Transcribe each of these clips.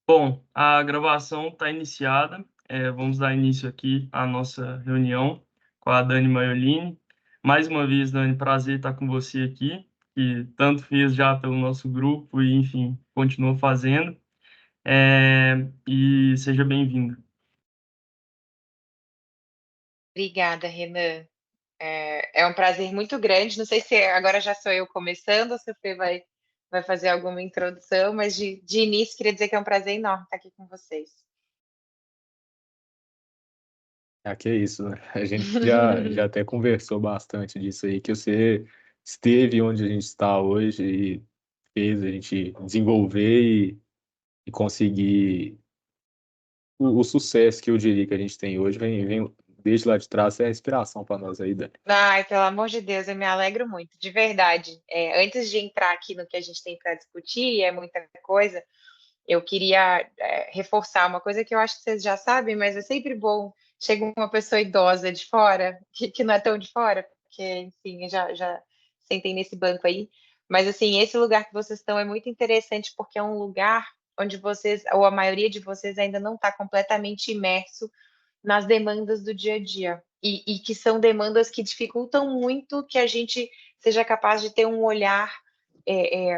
Bom, a gravação está iniciada. Vamos dar início aqui à nossa reunião com a Dani Maiolini. Mais uma vez, Dani, prazer estar com você aqui, que tanto fez já pelo nosso grupo e, enfim, continua fazendo. E seja bem-vinda. Obrigada, Renan. É um prazer muito grande. Não sei se agora já sou eu começando ou se você vai fazer alguma introdução, mas de início queria dizer que é um prazer enorme estar aqui com vocês. Que é isso, né? A gente já até conversou bastante disso aí, que você esteve onde a gente está hoje e fez a gente desenvolver e conseguir o sucesso que eu diria que a gente tem hoje, vem desde lá de trás, é a inspiração para nós aí, Dani. Ai, pelo amor de Deus, eu me alegro muito, de verdade. Antes de entrar aqui no que a gente tem para discutir, é muita coisa, eu queria reforçar uma coisa que eu acho que vocês já sabem, mas é sempre bom. Chega uma pessoa idosa de fora, que não é tão de fora, porque, enfim, eu já sentei nesse banco aí. Mas, assim, esse lugar que vocês estão é muito interessante, porque é um lugar onde vocês, ou a maioria de vocês, ainda não está completamente imerso nas demandas do dia a dia. E que são demandas que dificultam muito que a gente seja capaz de ter um olhar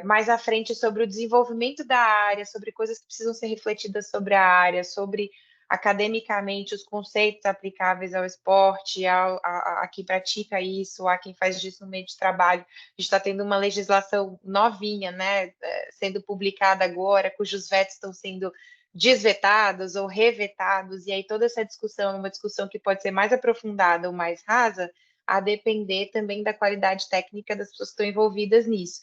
mais à frente sobre o desenvolvimento da área, sobre coisas que precisam ser refletidas sobre a área, sobre academicamente os conceitos aplicáveis ao esporte, a quem pratica isso, a quem faz disso no meio de trabalho. A gente está tendo uma legislação novinha, né, sendo publicada agora, cujos vetos estão sendo desvetados ou revetados, e aí toda essa discussão é uma discussão que pode ser mais aprofundada ou mais rasa, a depender também da qualidade técnica das pessoas que estão envolvidas nisso.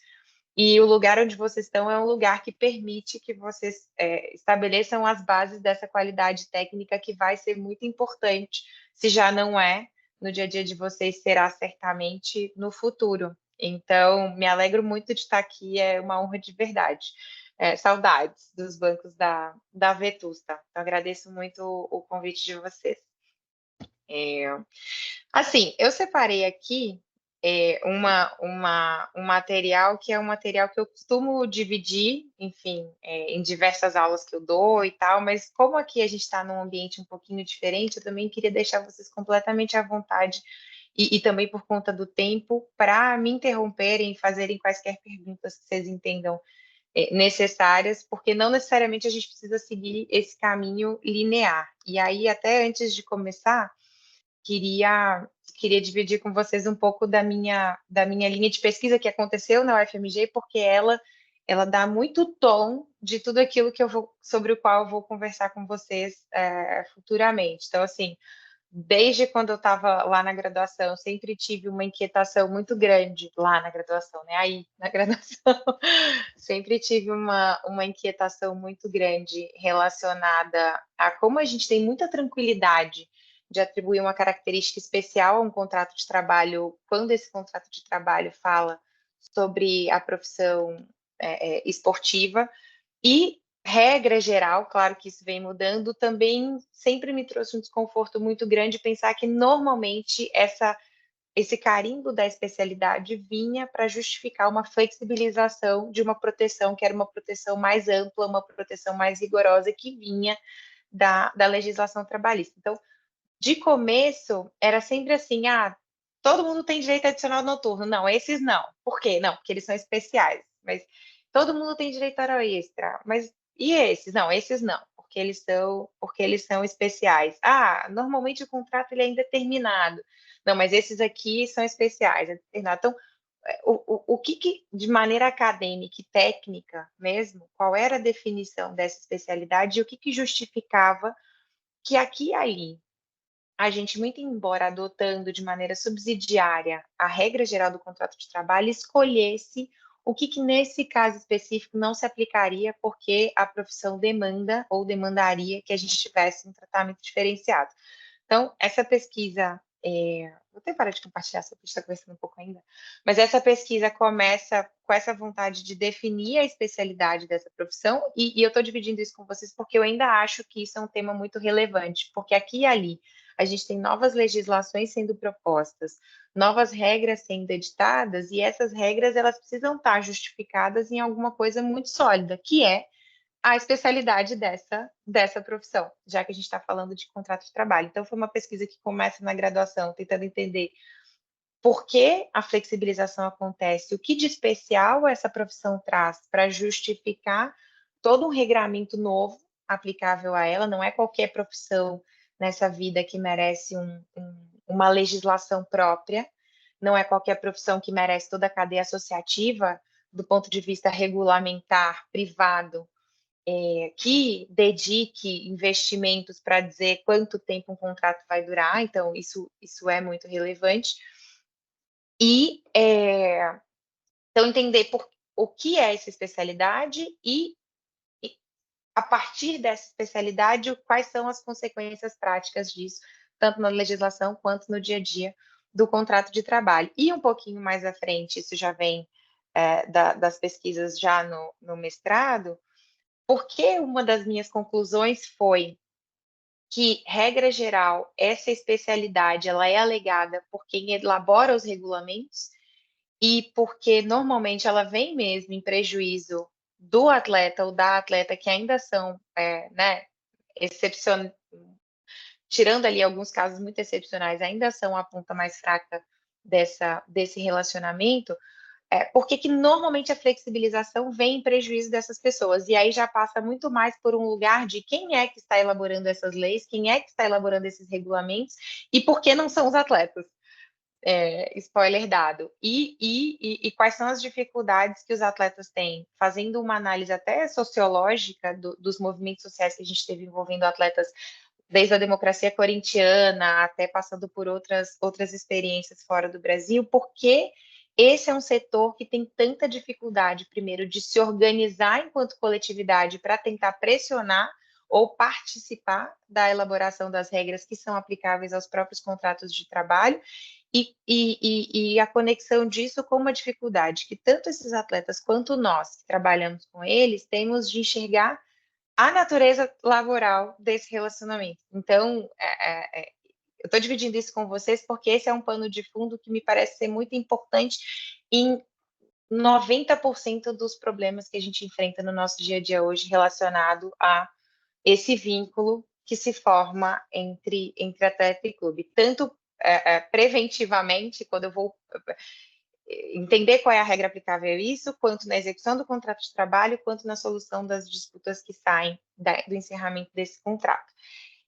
E o lugar onde vocês estão é um lugar que permite que vocês estabeleçam as bases dessa qualidade técnica que vai ser muito importante, se já não é, no dia a dia de vocês, será certamente no futuro. Então, me alegro muito de estar aqui, é uma honra de verdade. Saudades dos bancos da Vetusta. Então, agradeço muito o convite de vocês. É, Assim, eu separei aqui um material que é um material que eu costumo dividir, enfim, em diversas aulas que eu dou e tal, mas como aqui a gente está num ambiente um pouquinho diferente, eu também queria deixar vocês completamente à vontade e também por conta do tempo, para me interromperem e fazerem quaisquer perguntas que vocês entendam necessárias, porque não necessariamente a gente precisa seguir esse caminho linear. E aí, até antes de começar, queria dividir com vocês um pouco da minha linha de pesquisa que aconteceu na UFMG, porque ela dá muito tom de tudo aquilo sobre o qual eu vou conversar com vocês futuramente. Então, assim, desde quando eu estava lá na graduação, eu sempre tive uma inquietação muito grande lá na graduação, né? Aí, na graduação, sempre tive uma inquietação muito grande relacionada a como a gente tem muita tranquilidade de atribuir uma característica especial a um contrato de trabalho, quando esse contrato de trabalho fala sobre a profissão esportiva, e regra geral, claro que isso vem mudando, também sempre me trouxe um desconforto muito grande pensar que normalmente esse carimbo da especialidade vinha para justificar uma flexibilização de uma proteção que era uma proteção mais ampla, uma proteção mais rigorosa que vinha da legislação trabalhista. Então, de começo, era sempre assim, todo mundo tem direito adicional noturno. Não, esses não. Por quê? Não, porque eles são especiais. Mas todo mundo tem direito a hora extra. Mas e esses? Não, esses não, porque eles são especiais. Normalmente o contrato ele é indeterminado. Não, mas esses aqui são especiais, é determinado. Então, o que, de maneira acadêmica e técnica mesmo, qual era a definição dessa especialidade e o que justificava que aqui e ali a gente, muito embora adotando de maneira subsidiária a regra geral do contrato de trabalho, escolhesse o que nesse caso específico não se aplicaria porque a profissão demanda ou demandaria que a gente tivesse um tratamento diferenciado. Então, essa pesquisa, vou até parar de compartilhar, só porque está conversando um pouco ainda, mas essa pesquisa começa com essa vontade de definir a especialidade dessa profissão, e eu estou dividindo isso com vocês porque eu ainda acho que isso é um tema muito relevante, porque aqui e ali a gente tem novas legislações sendo propostas, novas regras sendo editadas, e essas regras elas precisam estar justificadas em alguma coisa muito sólida, que é a especialidade dessa profissão, já que a gente está falando de contrato de trabalho. Então, foi uma pesquisa que começa na graduação, tentando entender por que a flexibilização acontece, o que de especial essa profissão traz para justificar todo um regramento novo aplicável a ela. Não é qualquer profissão nessa vida que merece uma legislação própria, não é qualquer profissão que merece toda a cadeia associativa do ponto de vista regulamentar, privado, que dedique investimentos para dizer quanto tempo um contrato vai durar. Então, isso é muito relevante. E então entender o que é essa especialidade e a partir dessa especialidade, quais são as consequências práticas disso, tanto na legislação quanto no dia a dia do contrato de trabalho. E um pouquinho mais à frente, isso já vem das pesquisas já no mestrado, porque uma das minhas conclusões foi que, regra geral, essa especialidade ela é alegada por quem elabora os regulamentos e porque normalmente ela vem mesmo em prejuízo do atleta ou da atleta, que ainda são, tirando ali alguns casos muito excepcionais, ainda são a ponta mais fraca desse relacionamento, porque que normalmente a flexibilização vem em prejuízo dessas pessoas, e aí já passa muito mais por um lugar de quem é que está elaborando essas leis, quem é que está elaborando esses regulamentos, e por que não são os atletas. Spoiler dado. E quais são as dificuldades que os atletas têm? Fazendo uma análise até sociológica dos movimentos sociais que a gente teve envolvendo atletas, desde a democracia corintiana até passando por outras experiências fora do Brasil, porque esse é um setor que tem tanta dificuldade, primeiro, de se organizar enquanto coletividade para tentar pressionar ou participar da elaboração das regras que são aplicáveis aos próprios contratos de trabalho, e a conexão disso com uma dificuldade que tanto esses atletas quanto nós, que trabalhamos com eles, temos de enxergar a natureza laboral desse relacionamento. Então, eu estou dividindo isso com vocês porque esse é um pano de fundo que me parece ser muito importante em 90% dos problemas que a gente enfrenta no nosso dia a dia hoje relacionado a esse vínculo que se forma entre atleta e clube. Tanto preventivamente, quando eu vou entender qual é a regra aplicável a isso, quanto na execução do contrato de trabalho, quanto na solução das disputas que saem do encerramento desse contrato.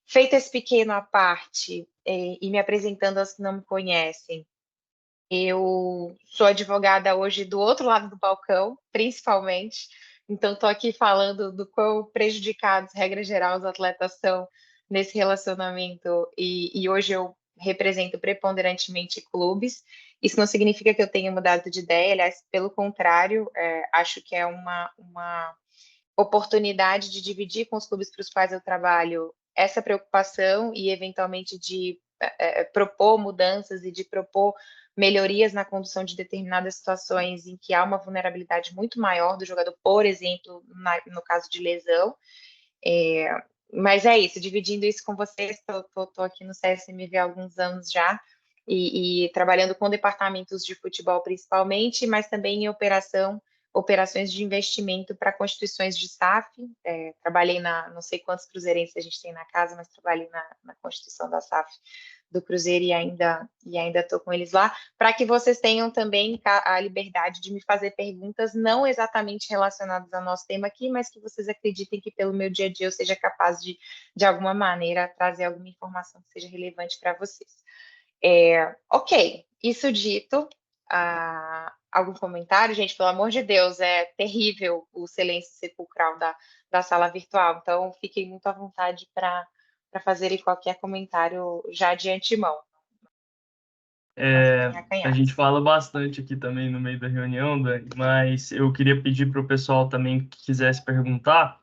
Feito esse pequeno à parte, e me apresentando aos que não me conhecem, eu sou advogada hoje do outro lado do balcão, principalmente, então estou aqui falando do quão prejudicados, regra geral, os atletas são nesse relacionamento, e hoje eu represento preponderantemente clubes. Isso não significa que eu tenha mudado de ideia, aliás, pelo contrário, acho que é uma oportunidade de dividir com os clubes para os quais eu trabalho essa preocupação e, eventualmente, de propor mudanças e de propor melhorias na condução de determinadas situações em que há uma vulnerabilidade muito maior do jogador, por exemplo, no caso de lesão. Mas é isso, dividindo isso com vocês, estou aqui no CSMV há alguns anos já, e trabalhando com departamentos de futebol principalmente, mas também em operações de investimento para constituições de SAF. Trabalhei não sei quantos cruzeirenses a gente tem na casa, mas trabalhei na constituição da SAF do Cruzeiro e ainda estou com eles lá, para que vocês tenham também a liberdade de me fazer perguntas não exatamente relacionadas ao nosso tema aqui, mas que vocês acreditem que pelo meu dia a dia eu seja capaz de alguma maneira, trazer alguma informação que seja relevante para vocês. Ok, isso dito, algum comentário? Gente, pelo amor de Deus, é terrível o silêncio sepulcral da sala virtual, então fiquem muito à vontade para fazerem qualquer comentário já de antemão. A gente fala bastante aqui também no meio da reunião, Dani, mas eu queria pedir para o pessoal também que quisesse perguntar,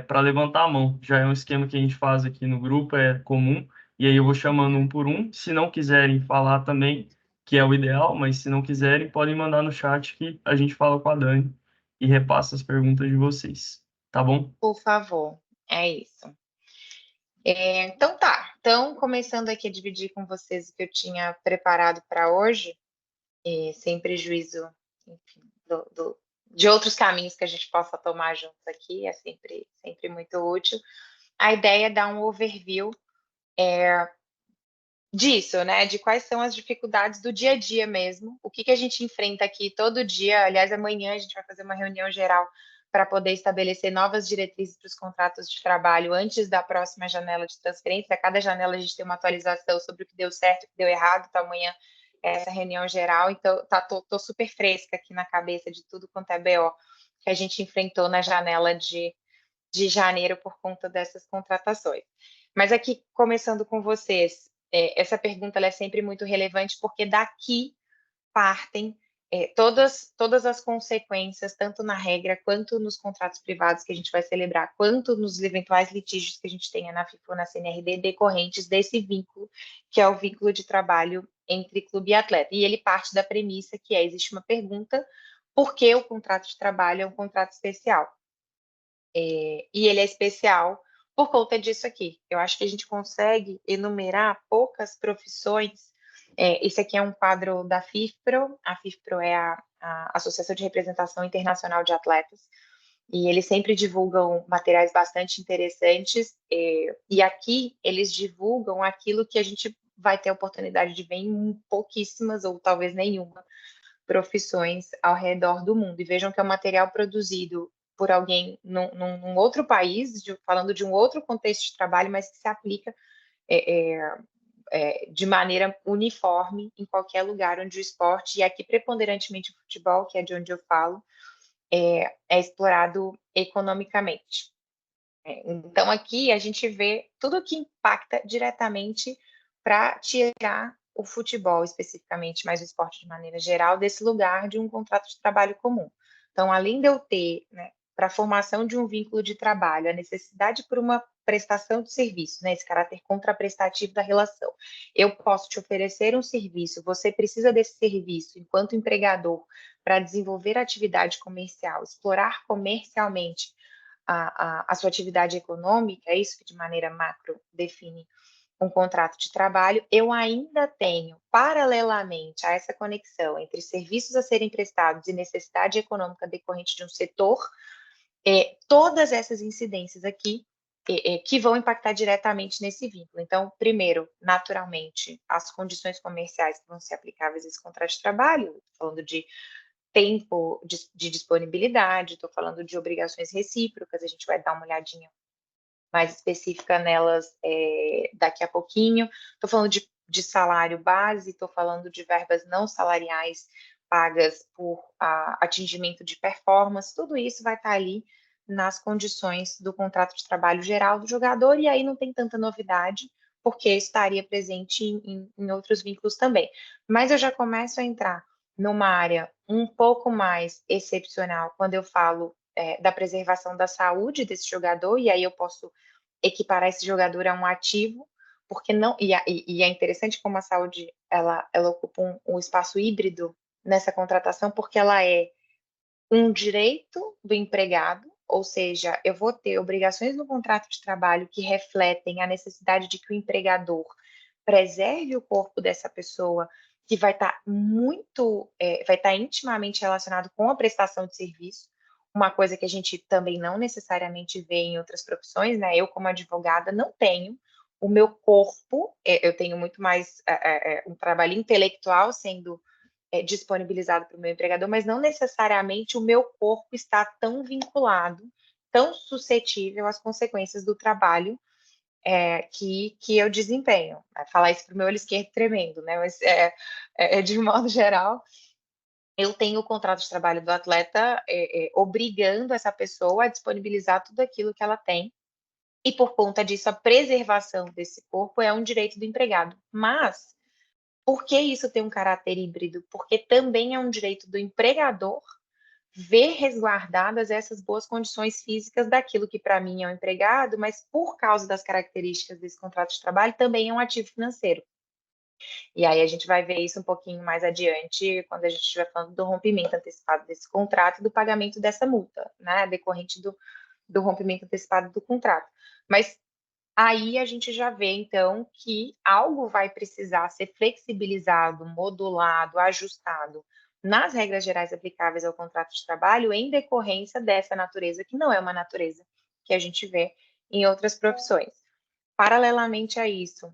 para levantar a mão. Já é um esquema que a gente faz aqui no grupo, é comum, e aí eu vou chamando um por um. Se não quiserem falar também, que é o ideal, mas se não quiserem, podem mandar no chat que a gente fala com a Dani e repassa as perguntas de vocês. Tá bom? Por favor, é isso. Então tá, então começando aqui a dividir com vocês o que eu tinha preparado para hoje, sem prejuízo, enfim, de outros caminhos que a gente possa tomar juntos aqui, é sempre muito útil. A ideia é dar um overview disso, né? De quais são as dificuldades do dia a dia mesmo, o que a gente enfrenta aqui todo dia. Aliás, amanhã a gente vai fazer uma reunião geral para poder estabelecer novas diretrizes para os contratos de trabalho antes da próxima janela de transferência. A cada janela a gente tem uma atualização sobre o que deu certo, o que deu errado. Então, amanhã é essa reunião geral. Então, tô super fresca aqui na cabeça de tudo quanto é BO que a gente enfrentou na janela de janeiro por conta dessas contratações. Mas aqui, começando com vocês, essa pergunta ela é sempre muito relevante, porque daqui partem todas as consequências, tanto na regra, quanto nos contratos privados que a gente vai celebrar, quanto nos eventuais litígios que a gente tenha na FIFA ou na CNRD, decorrentes desse vínculo, que é o vínculo de trabalho entre clube e atleta. E ele parte da premissa que existe uma pergunta, por que o contrato de trabalho é um contrato especial? E ele é especial por conta disso aqui. Eu acho que a gente consegue enumerar poucas profissões. Esse aqui é um quadro da FIFPRO. A FIFPRO é a Associação de Representação Internacional de Atletas. E eles sempre divulgam materiais bastante interessantes. E aqui eles divulgam aquilo que a gente vai ter a oportunidade de ver em pouquíssimas ou talvez nenhuma profissões ao redor do mundo. E vejam que é um material produzido por alguém num outro país, falando de um outro contexto de trabalho, mas que se aplica de maneira uniforme em qualquer lugar onde o esporte, e aqui preponderantemente o futebol, que é de onde eu falo, é explorado economicamente. Então, aqui a gente vê tudo que impacta diretamente para tirar o futebol, especificamente, mas o esporte de maneira geral, desse lugar de um contrato de trabalho comum. Então, além de eu ter, né, para a formação de um vínculo de trabalho, a necessidade por uma prestação de serviço, né, esse caráter contraprestativo da relação. Eu posso te oferecer um serviço, você precisa desse serviço enquanto empregador para desenvolver atividade comercial, explorar comercialmente a sua atividade econômica, é isso que de maneira macro define um contrato de trabalho. Eu ainda tenho, paralelamente a essa conexão entre serviços a serem prestados e necessidade econômica decorrente de um setor, todas essas incidências aqui que vão impactar diretamente nesse vínculo. Então, primeiro, naturalmente, as condições comerciais que vão ser aplicáveis a esse contrato de trabalho, falando de tempo de disponibilidade, estou falando de obrigações recíprocas, a gente vai dar uma olhadinha mais específica nelas daqui a pouquinho. Estou falando de salário base, estou falando de verbas não salariais pagas por atingimento de performance, tudo isso vai estar ali nas condições do contrato de trabalho geral do jogador, e aí não tem tanta novidade, porque estaria presente em outros vínculos também. Mas eu já começo a entrar numa área um pouco mais excepcional, quando eu falo da preservação da saúde desse jogador, e aí eu posso equiparar esse jogador a um ativo, porque não, e é interessante como a saúde, ela ocupa um espaço híbrido nessa contratação, porque ela é um direito do empregado, ou seja, eu vou ter obrigações no contrato de trabalho que refletem a necessidade de que o empregador preserve o corpo dessa pessoa, que vai estar vai estar intimamente relacionado com a prestação de serviço, uma coisa que a gente também não necessariamente vê em outras profissões, né? Eu, como advogada, não tenho o meu corpo, eu tenho muito mais um trabalho intelectual sendo disponibilizado para o meu empregador, mas não necessariamente o meu corpo está tão vinculado, tão suscetível às consequências do trabalho que eu desempenho. Falar isso para o meu olho esquerdo tremendo, né? Mas de modo geral, eu tenho o contrato de trabalho do atleta obrigando essa pessoa a disponibilizar tudo aquilo que ela tem, e por conta disso, a preservação desse corpo é um direito do empregado. Mas por que isso tem um caráter híbrido? Porque também é um direito do empregador ver resguardadas essas boas condições físicas daquilo que para mim é um empregado, mas por causa das características desse contrato de trabalho também é um ativo financeiro. E aí a gente vai ver isso um pouquinho mais adiante, quando a gente estiver falando do rompimento antecipado desse contrato e do pagamento dessa multa, né, decorrente do rompimento antecipado do contrato. Mas aí a gente já vê, então, que algo vai precisar ser flexibilizado, modulado, ajustado nas regras gerais aplicáveis ao contrato de trabalho em decorrência dessa natureza, que não é uma natureza que a gente vê em outras profissões. Paralelamente a isso,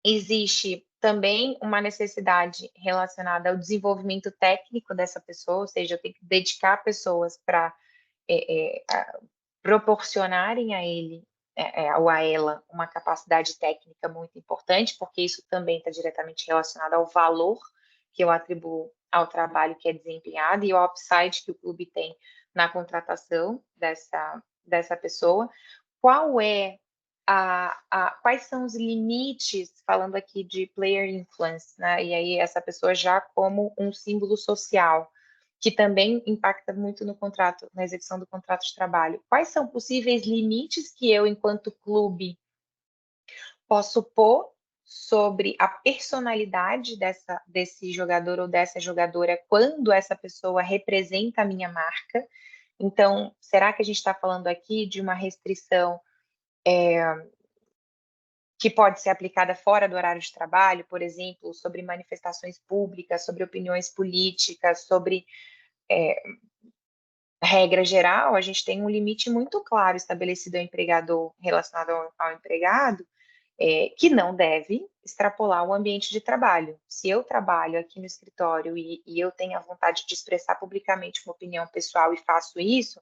existe também uma necessidade relacionada ao desenvolvimento técnico dessa pessoa, ou seja, eu tenho que dedicar pessoas para proporcionarem a ele ou a ela uma capacidade técnica muito importante, porque isso também está diretamente relacionado ao valor que eu atribuo ao trabalho que é desempenhado e ao upside que o clube tem na contratação dessa pessoa. Quais são os limites, falando aqui de player influence, né? E aí essa pessoa já como um símbolo social, que também impacta muito no contrato, na execução do contrato de trabalho. Quais são possíveis limites que eu, enquanto clube, posso pôr sobre a personalidade desse jogador ou dessa jogadora quando essa pessoa representa a minha marca? Então, será que a gente está falando aqui de uma restrição que pode ser aplicada fora do horário de trabalho, por exemplo, sobre manifestações públicas, sobre opiniões políticas, sobre regra geral, a gente tem um limite muito claro estabelecido ao empregador relacionado ao empregado, que não deve extrapolar o ambiente de trabalho. Se eu trabalho aqui no escritório e eu tenho a vontade de expressar publicamente uma opinião pessoal e faço isso,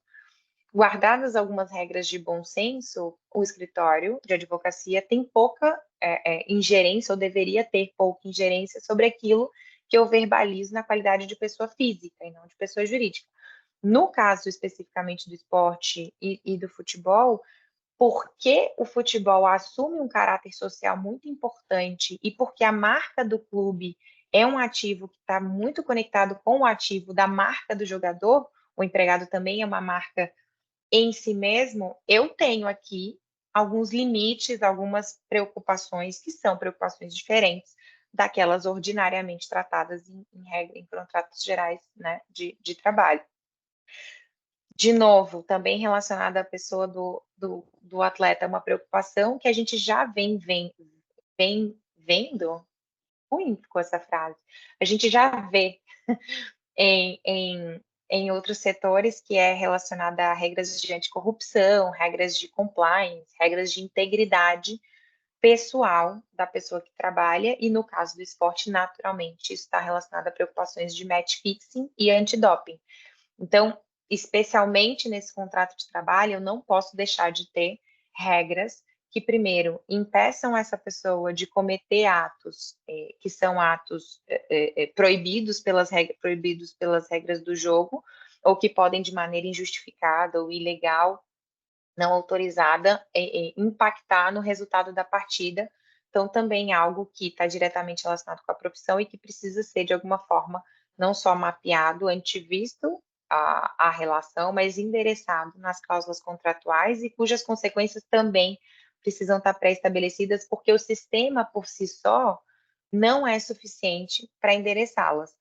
guardadas algumas regras de bom senso, o escritório de advocacia tem pouca ingerência, ou deveria ter pouca ingerência sobre aquilo que eu verbalizo na qualidade de pessoa física e não de pessoa jurídica. No caso especificamente do esporte e do futebol, porque o futebol assume um caráter social muito importante e porque a marca do clube é um ativo que está muito conectado com o ativo da marca do jogador, o empregado também é uma marca em si mesmo, eu tenho aqui alguns limites, algumas preocupações que são preocupações diferentes daquelas ordinariamente tratadas em contratos gerais, né, de trabalho. De novo, também relacionada à pessoa do atleta, uma preocupação que a gente já vem vendo, ruim ficou essa frase, a gente já vê em outros setores, que é relacionada a regras de anticorrupção, regras de compliance, regras de integridade pessoal da pessoa que trabalha, e no caso do esporte, naturalmente, isso está relacionado a preocupações de match fixing e antidoping. Então, especialmente nesse contrato de trabalho, eu não posso deixar de ter regras que, primeiro, impeçam essa pessoa de cometer atos que são atos proibidos pelas regras do jogo, ou que podem, de maneira injustificada ou ilegal, não autorizada, impactar no resultado da partida. Então, também algo que está diretamente relacionado com a profissão e que precisa ser, de alguma forma, não só mapeado, antevisto a relação, mas endereçado nas cláusulas contratuais e cujas consequências também precisam estar pré-estabelecidas, porque o sistema por si só não é suficiente para endereçá-las.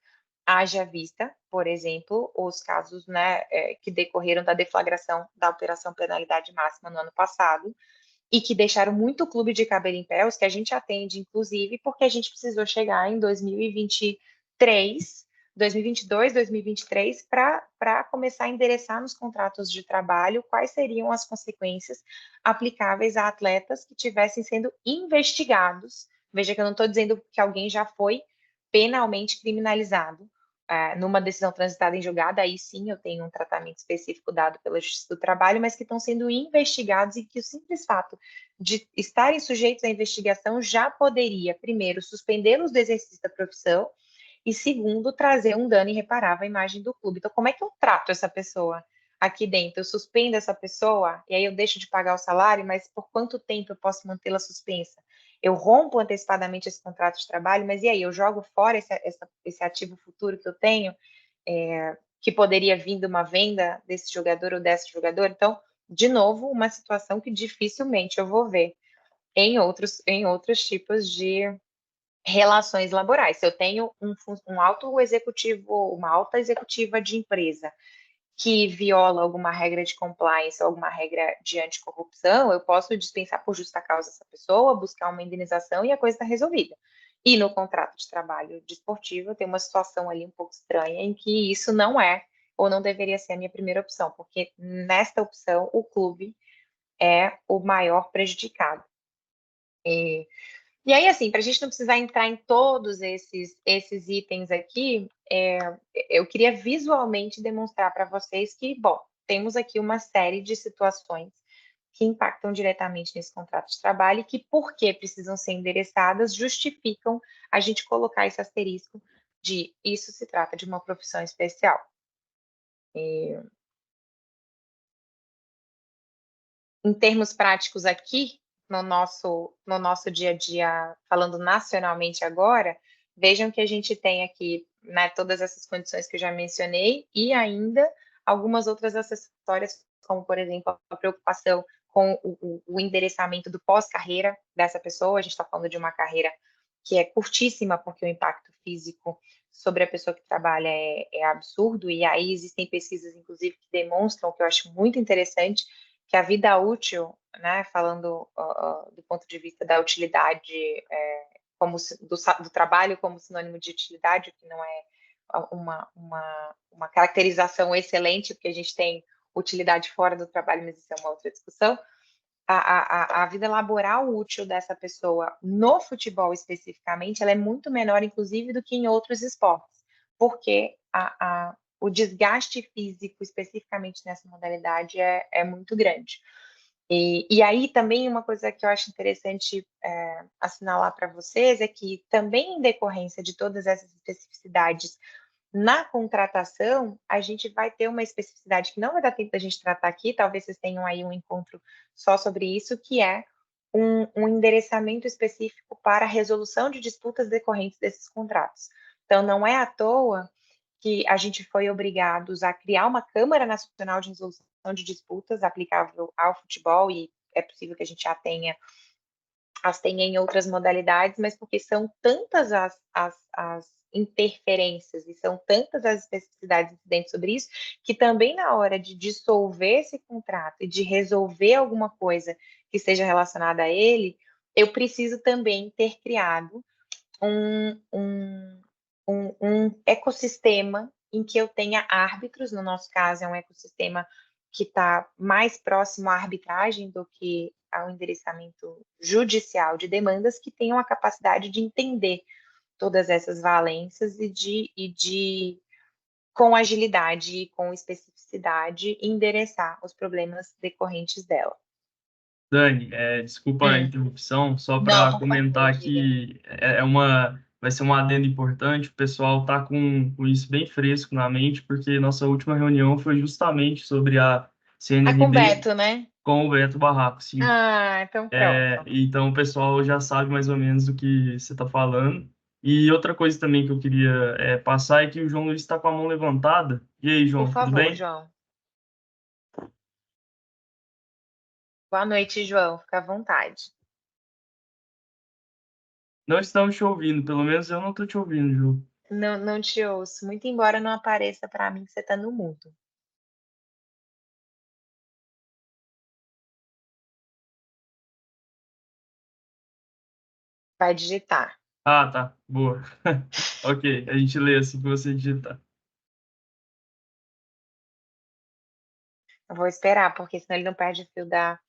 Haja vista, por exemplo, os casos, né, que decorreram da deflagração da Operação Penalidade Máxima no ano passado e que deixaram muito clube de cabelo em pé, os que a gente atende, inclusive, porque a gente precisou chegar em 2023, 2022, 2023, para começar a endereçar nos contratos de trabalho quais seriam as consequências aplicáveis a atletas que estivessem sendo investigados. Veja que eu não estou dizendo que alguém já foi penalmente criminalizado numa decisão transitada em julgado, aí sim eu tenho um tratamento específico dado pela Justiça do Trabalho, mas que estão sendo investigados e que o simples fato de estarem sujeitos à investigação já poderia, primeiro, suspendê-los do exercício da profissão e, segundo, trazer um dano irreparável à imagem do clube. Então, como é que eu trato essa pessoa aqui dentro? Eu suspendo essa pessoa e aí eu deixo de pagar o salário, mas por quanto tempo eu posso mantê-la suspensa? Eu rompo antecipadamente esse contrato de trabalho, mas e aí? Eu jogo fora esse ativo futuro que eu tenho, que poderia vir de uma venda desse jogador ou dessa jogadora? Então, de novo, uma situação que dificilmente eu vou ver em outros tipos de relações laborais. Se eu tenho um alto executivo, uma alta executiva de empresa que viola alguma regra de compliance ou alguma regra de anticorrupção, eu posso dispensar por justa causa essa pessoa, buscar uma indenização e a coisa está resolvida. E no contrato de trabalho desportivo, tem uma situação ali um pouco estranha em que isso não é ou não deveria ser a minha primeira opção, porque nesta opção o clube é o maior prejudicado. E aí, assim, para a gente não precisar entrar em todos esses itens aqui, eu queria visualmente demonstrar para vocês que, bom, temos aqui uma série de situações que impactam diretamente nesse contrato de trabalho e que, porque precisam ser endereçadas, justificam a gente colocar esse asterisco de isso se trata de uma profissão especial. Em termos práticos aqui, no nosso dia a dia, falando nacionalmente agora, vejam que a gente tem aqui, né, todas essas condições que eu já mencionei e ainda algumas outras acessórias, como, por exemplo, a preocupação com o endereçamento do pós-carreira dessa pessoa. A gente está falando de uma carreira que é curtíssima, porque o impacto físico sobre a pessoa que trabalha é absurdo, e aí existem pesquisas, inclusive, que demonstram, que eu acho muito interessante, que a vida útil, né, falando do ponto de vista da utilidade, como do trabalho como sinônimo de utilidade, o que não é uma caracterização excelente, porque a gente tem utilidade fora do trabalho, mas isso é uma outra discussão. A vida laboral útil dessa pessoa no futebol especificamente, ela é muito menor, inclusive, do que em outros esportes, porque o desgaste físico, especificamente nessa modalidade, é muito grande. E aí também uma coisa que eu acho interessante assinalar para vocês é que também em decorrência de todas essas especificidades na contratação, a gente vai ter uma especificidade que não vai dar tempo da gente tratar aqui, talvez vocês tenham aí um encontro só sobre isso, que é um endereçamento específico para a resolução de disputas decorrentes desses contratos. Então, não é à toa que a gente foi obrigados a criar uma Câmara Nacional de Resolução de Disputas aplicável ao futebol, e é possível que a gente já tenha em outras modalidades, mas porque são tantas as interferências e são tantas as especificidades incidentes sobre isso, que também na hora de dissolver esse contrato e de resolver alguma coisa que seja relacionada a ele, eu preciso também ter criado um ecossistema em que eu tenha árbitros. No nosso caso, é um ecossistema que está mais próximo à arbitragem do que ao endereçamento judicial de demandas, que tenham a capacidade de entender todas essas valências e de com agilidade e com especificidade, endereçar os problemas decorrentes dela. Dani, desculpa a interrupção, só para Não, por favor, comentar diga. que vai ser um adendo importante, o pessoal está com isso bem fresco na mente, porque nossa última reunião foi justamente sobre a Com o CNRD Beto, né? com o Beto Barraco, sim. Ah, então pronto. Então o pessoal já sabe mais ou menos do que você está falando. E outra coisa também que eu queria passar é que o João Luiz está com a mão levantada. E aí, Por João, tudo favor, bem? João. Boa noite, João. Fica à vontade. Não estamos te ouvindo, pelo menos eu não estou te ouvindo, João. Não, não te ouço, muito embora não apareça para mim que você está no mudo. Vai digitar. Ah, tá, boa. Ok, a gente lê assim que você digitar. Eu vou esperar, porque senão ele não perde o fio da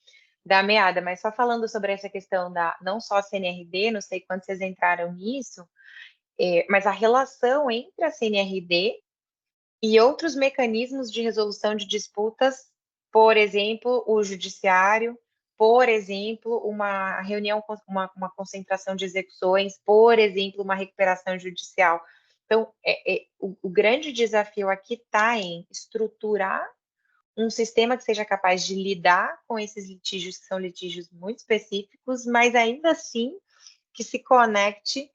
meada. Mas só falando sobre essa questão da não só a CNRD, não sei quando vocês entraram nisso, mas a relação entre a CNRD e outros mecanismos de resolução de disputas, por exemplo, o judiciário, por exemplo, uma reunião, uma concentração de execuções, por exemplo, uma recuperação judicial. Então, o grande desafio aqui está em estruturar um sistema que seja capaz de lidar com esses litígios, que são litígios muito específicos, mas ainda assim que se conecte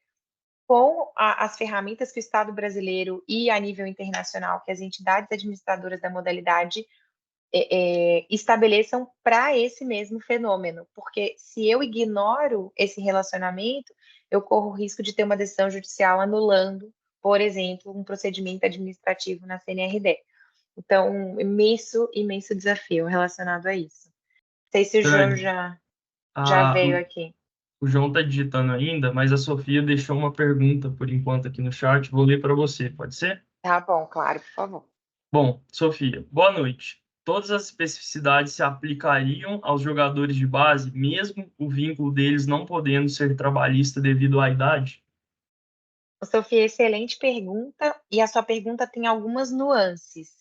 com as ferramentas que o Estado brasileiro e a nível internacional, que as entidades administradoras da modalidade estabeleçam para esse mesmo fenômeno. Porque se eu ignoro esse relacionamento, eu corro o risco de ter uma decisão judicial anulando, por exemplo, um procedimento administrativo na CNRD. Então, imenso, imenso desafio relacionado a isso. Não sei se o João Dani, já a, veio o, aqui. O João está digitando ainda, mas a Sofia deixou uma pergunta por enquanto aqui no chat. Vou ler para você, pode ser? Tá bom, claro, por favor. Bom, Sofia, boa noite. Todas as especificidades se aplicariam aos jogadores de base, mesmo o vínculo deles não podendo ser trabalhista devido à idade? Sofia, excelente pergunta, e a sua pergunta tem algumas nuances,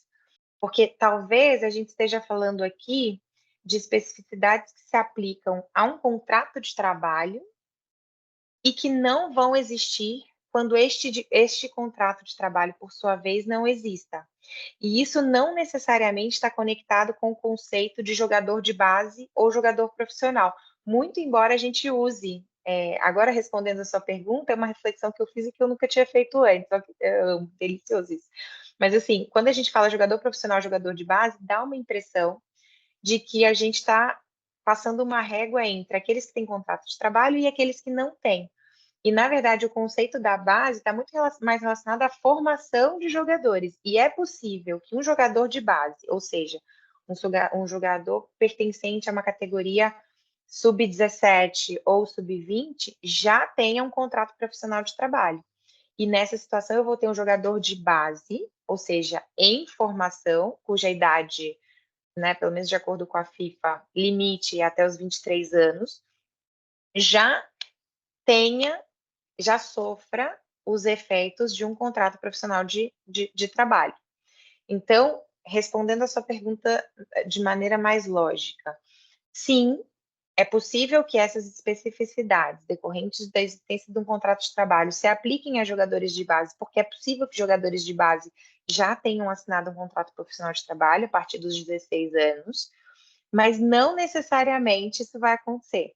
porque talvez a gente esteja falando aqui de especificidades que se aplicam a um contrato de trabalho e que não vão existir quando este contrato de trabalho, por sua vez, não exista. E isso não necessariamente está conectado com o conceito de jogador de base ou jogador profissional, muito embora a gente use. Agora, respondendo a sua pergunta, é uma reflexão que eu fiz e que eu nunca tinha feito antes. Delicioso isso. Mas, assim, quando a gente fala jogador profissional, jogador de base, dá uma impressão de que a gente está passando uma régua entre aqueles que têm contrato de trabalho e aqueles que não têm. E, na verdade, o conceito da base está muito mais relacionado à formação de jogadores. E é possível que um jogador de base, ou seja, um jogador pertencente a uma categoria sub-17 ou sub-20, já tenha um contrato profissional de trabalho. E nessa situação eu vou ter um jogador de base, ou seja, em formação, cuja idade, né, pelo menos de acordo com a FIFA, limite até os 23 anos, já tenha já sofra os efeitos de um contrato profissional de trabalho. Então, respondendo a sua pergunta de maneira mais lógica, sim, é possível que essas especificidades decorrentes da existência de um contrato de trabalho se apliquem a jogadores de base, porque é possível que jogadores de base já tenham assinado um contrato profissional de trabalho a partir dos 16 anos, mas não necessariamente isso vai acontecer.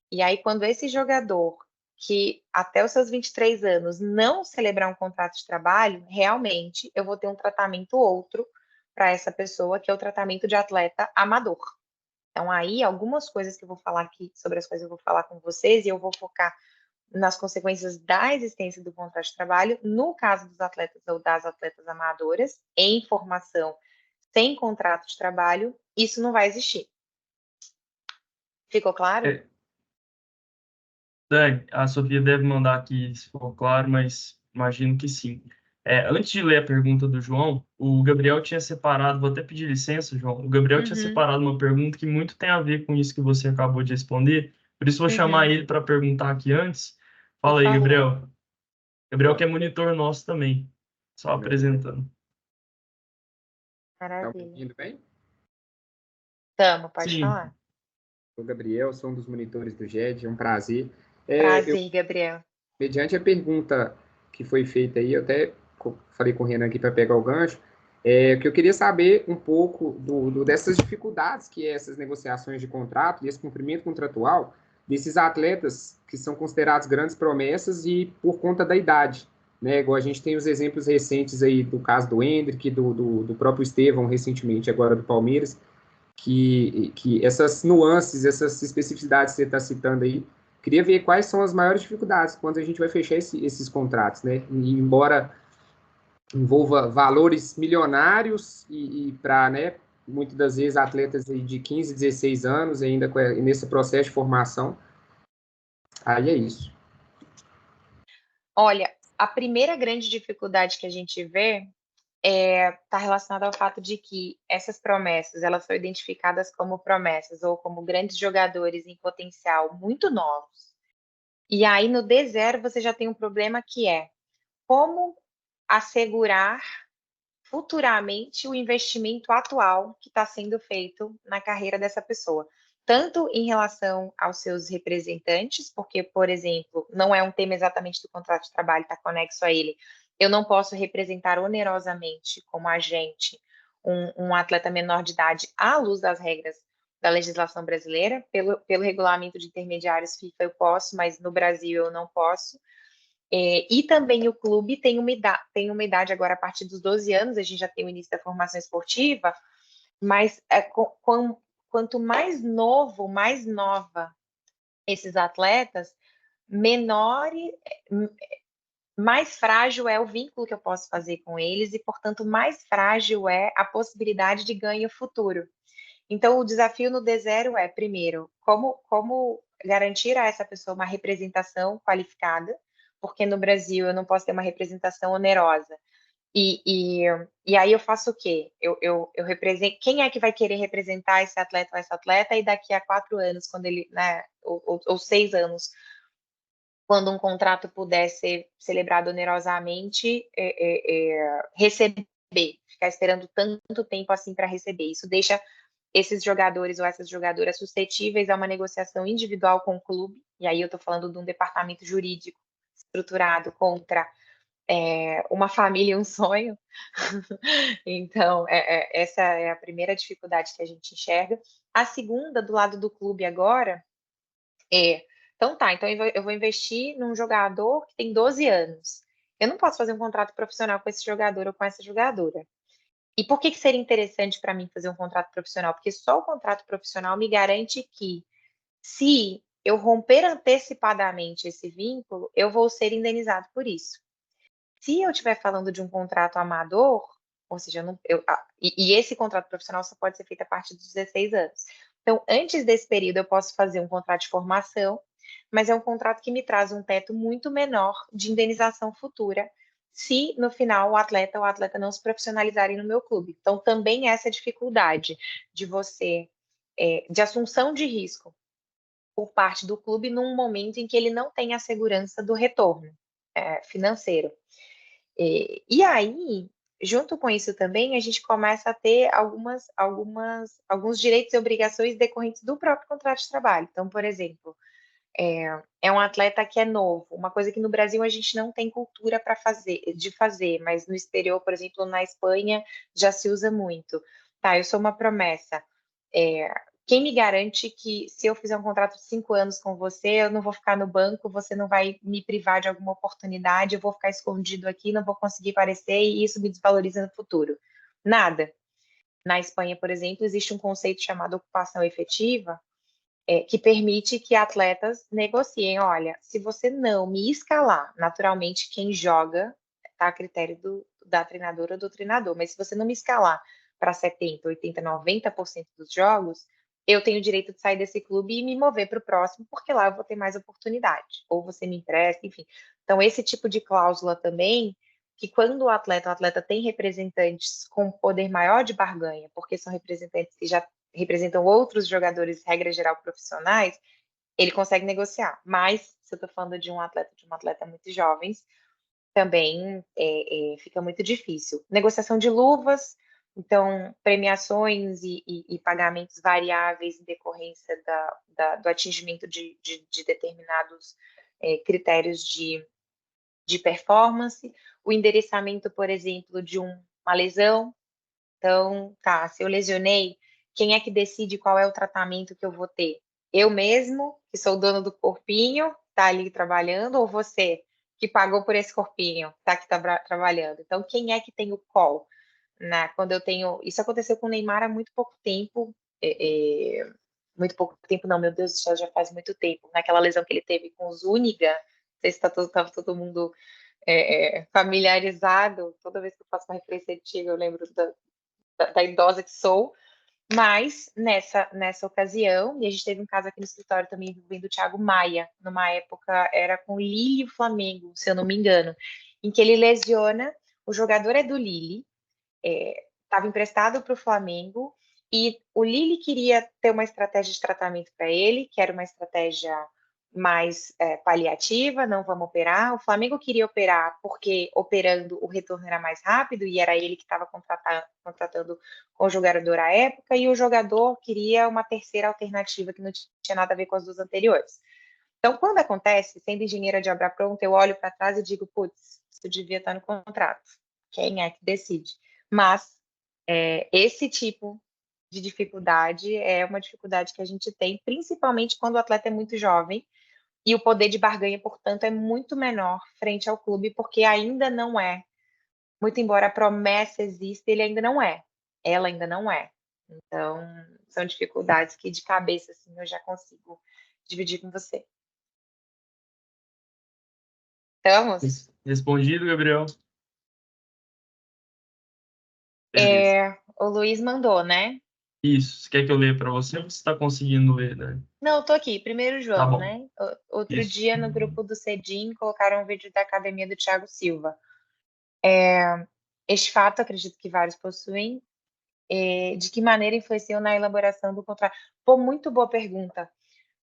E aí, quando esse jogador que até os seus 23 anos não celebrar um contrato de trabalho, realmente eu vou ter um tratamento outro para essa pessoa, que é o tratamento de atleta amador. Então, aí, algumas coisas que eu vou falar aqui, sobre as coisas eu vou falar com vocês, e eu vou focar nas consequências da existência do contrato de trabalho, no caso dos atletas ou das atletas amadoras, em formação, sem contrato de trabalho, isso não vai existir. Ficou claro? É, Dani, a Sofia deve mandar aqui, se for claro, mas imagino que sim. Antes de ler a pergunta do João, o Gabriel tinha separado, vou até pedir licença, João, o Gabriel tinha Uhum, separado uma pergunta que muito tem a ver com isso que você acabou de responder, por isso vou chamar uhum, ele para perguntar aqui antes. por Fala aí, favor. Gabriel. Gabriel que é monitor nosso também, só apresentando. Estão me Maravilha. ouvindo bem? Tamo, pode Sim, falar. Sou o Gabriel, sou um dos monitores do GED, é um prazer. Eu, Prazer, Gabriel. mediante a pergunta que foi feita aí, eu até falei com o Renan aqui para pegar o gancho, que eu queria saber um pouco dessas dificuldades que é essas negociações de contrato e esse cumprimento contratual desses atletas que são considerados grandes promessas e por conta da idade, né? Igual a gente tem os exemplos recentes aí do caso do Endrick, do próprio Estevão, recentemente agora do Palmeiras, que essas nuances, essas especificidades que você está citando aí, queria ver quais são as maiores dificuldades quando a gente vai fechar esses contratos, né? E embora envolva valores milionários e para, né, muitas das vezes atletas de 15, 16 anos ainda nesse processo de formação, aí é isso. Olha, a primeira grande dificuldade que a gente vê está relacionada ao fato de que essas promessas, elas são identificadas como promessas ou como grandes jogadores em potencial muito novos. E aí, no D0, você já tem um problema que é como assegurar futuramente o investimento atual que está sendo feito na carreira dessa pessoa. Tanto em relação aos seus representantes, porque, por exemplo, não é um tema exatamente do contrato de trabalho, está conexo a ele. Eu não posso representar onerosamente como agente um atleta menor de idade à luz das regras da legislação brasileira. Pelo regulamento de intermediários FIFA eu posso, mas no Brasil eu não posso. E também o clube tem uma idade agora a partir dos 12 anos, a gente já tem o início da formação esportiva, mas quanto mais novo, mais nova esses atletas, menor, mais frágil é o vínculo que eu posso fazer com eles e, portanto, mais frágil é a possibilidade de ganho futuro. Então, o desafio no D0 é, primeiro, como garantir a essa pessoa uma representação qualificada, porque no Brasil eu não posso ter uma representação onerosa. E aí eu faço o quê? Eu represento. Quem é que vai querer representar esse atleta ou essa atleta? E daqui a 4 anos, quando ele, né, ou 6 anos, quando um contrato puder ser celebrado onerosamente, receber, ficar esperando tanto tempo assim para receber. Isso deixa esses jogadores ou essas jogadoras suscetíveis a uma negociação individual com o clube, e aí eu estou falando de um departamento jurídico estruturado contra uma família e um sonho. Então, essa é a primeira dificuldade que a gente enxerga. A segunda, do lado do clube agora, então eu vou investir num jogador que tem 12 anos. Eu não posso fazer um contrato profissional com esse jogador ou com essa jogadora. E por que seria interessante para mim fazer um contrato profissional? Porque só o contrato profissional me garante que, se eu romper antecipadamente esse vínculo, eu vou ser indenizado por isso. Se eu estiver falando de um contrato amador, ou seja, e esse contrato profissional só pode ser feito a partir dos 16 anos. Então, antes desse período, eu posso fazer um contrato de formação, mas é um contrato que me traz um teto muito menor de indenização futura, se no final o atleta ou a atleta não se profissionalizarem no meu clube. Então, também essa dificuldade de de assunção de risco por parte do clube num momento em que ele não tem a segurança do retorno financeiro. E aí, junto com isso também, a gente começa a ter alguns direitos e obrigações decorrentes do próprio contrato de trabalho. Então, por exemplo, é um atleta que é novo, uma coisa que no Brasil a gente não tem cultura de fazer, mas no exterior, por exemplo, na Espanha, já se usa muito. Tá, eu sou uma promessa. Quem me garante que, se eu fizer um contrato de 5 anos com você, eu não vou ficar no banco, você não vai me privar de alguma oportunidade, eu vou ficar escondido aqui, não vou conseguir aparecer e isso me desvaloriza no futuro? Nada. Na Espanha, por exemplo, existe um conceito chamado ocupação efetiva, que permite que atletas negociem. Olha, se você não me escalar, naturalmente quem joga está a critério da treinadora ou do treinador, mas se você não me escalar para 70, 80, 90% dos jogos, eu tenho o direito de sair desse clube e me mover para o próximo, porque lá eu vou ter mais oportunidade, ou você me empresta, enfim. Então, esse tipo de cláusula também, que quando o atleta tem representantes com poder maior de barganha, porque são representantes que já representam outros jogadores, regra geral, profissionais, ele consegue negociar. Mas, se eu estou falando de uma atleta muito jovens, também fica muito difícil. Negociação de luvas, então, premiações e pagamentos variáveis em decorrência do atingimento de determinados critérios de performance, o endereçamento, por exemplo, de uma lesão. Então, tá, se eu lesionei, quem é que decide qual é o tratamento que eu vou ter? Eu mesmo, que sou o dono do corpinho, tá ali trabalhando, ou você, que pagou por esse corpinho, tá aqui trabalhando? Então, quem é que tem o call? Quando eu tenho... Isso aconteceu com o Neymar há muito pouco tempo. Muito pouco tempo, não, meu Deus do céu, já faz muito tempo. Naquela lesão que ele teve com o Zúñiga, não sei se estava todo mundo familiarizado. Toda vez que eu faço uma referência antiga, eu lembro da idosa que sou, mas nessa ocasião, e a gente teve um caso aqui no escritório também envolvendo o Thiago Maia, numa época era com o Lille e o Flamengo, se eu não me engano, em que ele lesiona, o jogador é do Lille, estava emprestado para o Flamengo, e o Lille queria ter uma estratégia de tratamento para ele, que era uma estratégia mais paliativa, não vamos operar. O Flamengo queria operar porque operando o retorno era mais rápido e era ele que estava contratando com o jogador à época, e o jogador queria uma terceira alternativa que não tinha nada a ver com as duas anteriores. Então, quando acontece, sendo engenheira de obra pronta, eu olho para trás e digo, putz, isso devia estar no contrato. Quem é que decide? Mas esse tipo de dificuldade é uma dificuldade que a gente tem, principalmente quando o atleta é muito jovem, e o poder de barganha, portanto, é muito menor frente ao clube, porque ainda não é. Muito embora a promessa exista, ele ainda não é. Ela ainda não é. Então, são dificuldades que de cabeça assim, eu já consigo dividir com você. Estamos? Respondido, Gabriel? O Luiz mandou, né? Isso. Você quer que eu leia para você ou você está conseguindo ler, né? Não, eu tô aqui. Primeiro, Tá João, bom. né? Outro Isso. dia, no grupo do Cedim, colocaram um vídeo da academia do Thiago Silva. Este fato, acredito que vários possuem. De que maneira influenciou na elaboração do contrato? Pô, muito boa pergunta.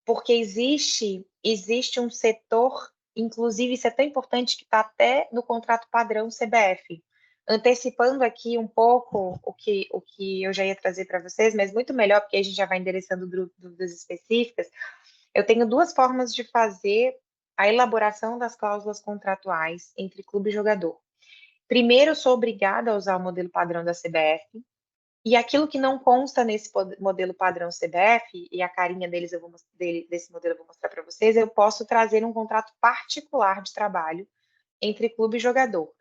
Porque existe um setor, inclusive isso é tão importante que está até no contrato padrão CBF. Antecipando aqui um pouco o que eu já ia trazer para vocês, mas muito melhor, porque a gente já vai endereçando dúvidas específicas. Eu tenho duas formas de fazer a elaboração das cláusulas contratuais entre clube e jogador. Primeiro, eu sou obrigada a usar o modelo padrão da CBF, e aquilo que não consta nesse modelo padrão CBF, e a carinha desse modelo eu vou mostrar para vocês, eu posso trazer um contrato particular de trabalho entre clube e jogador.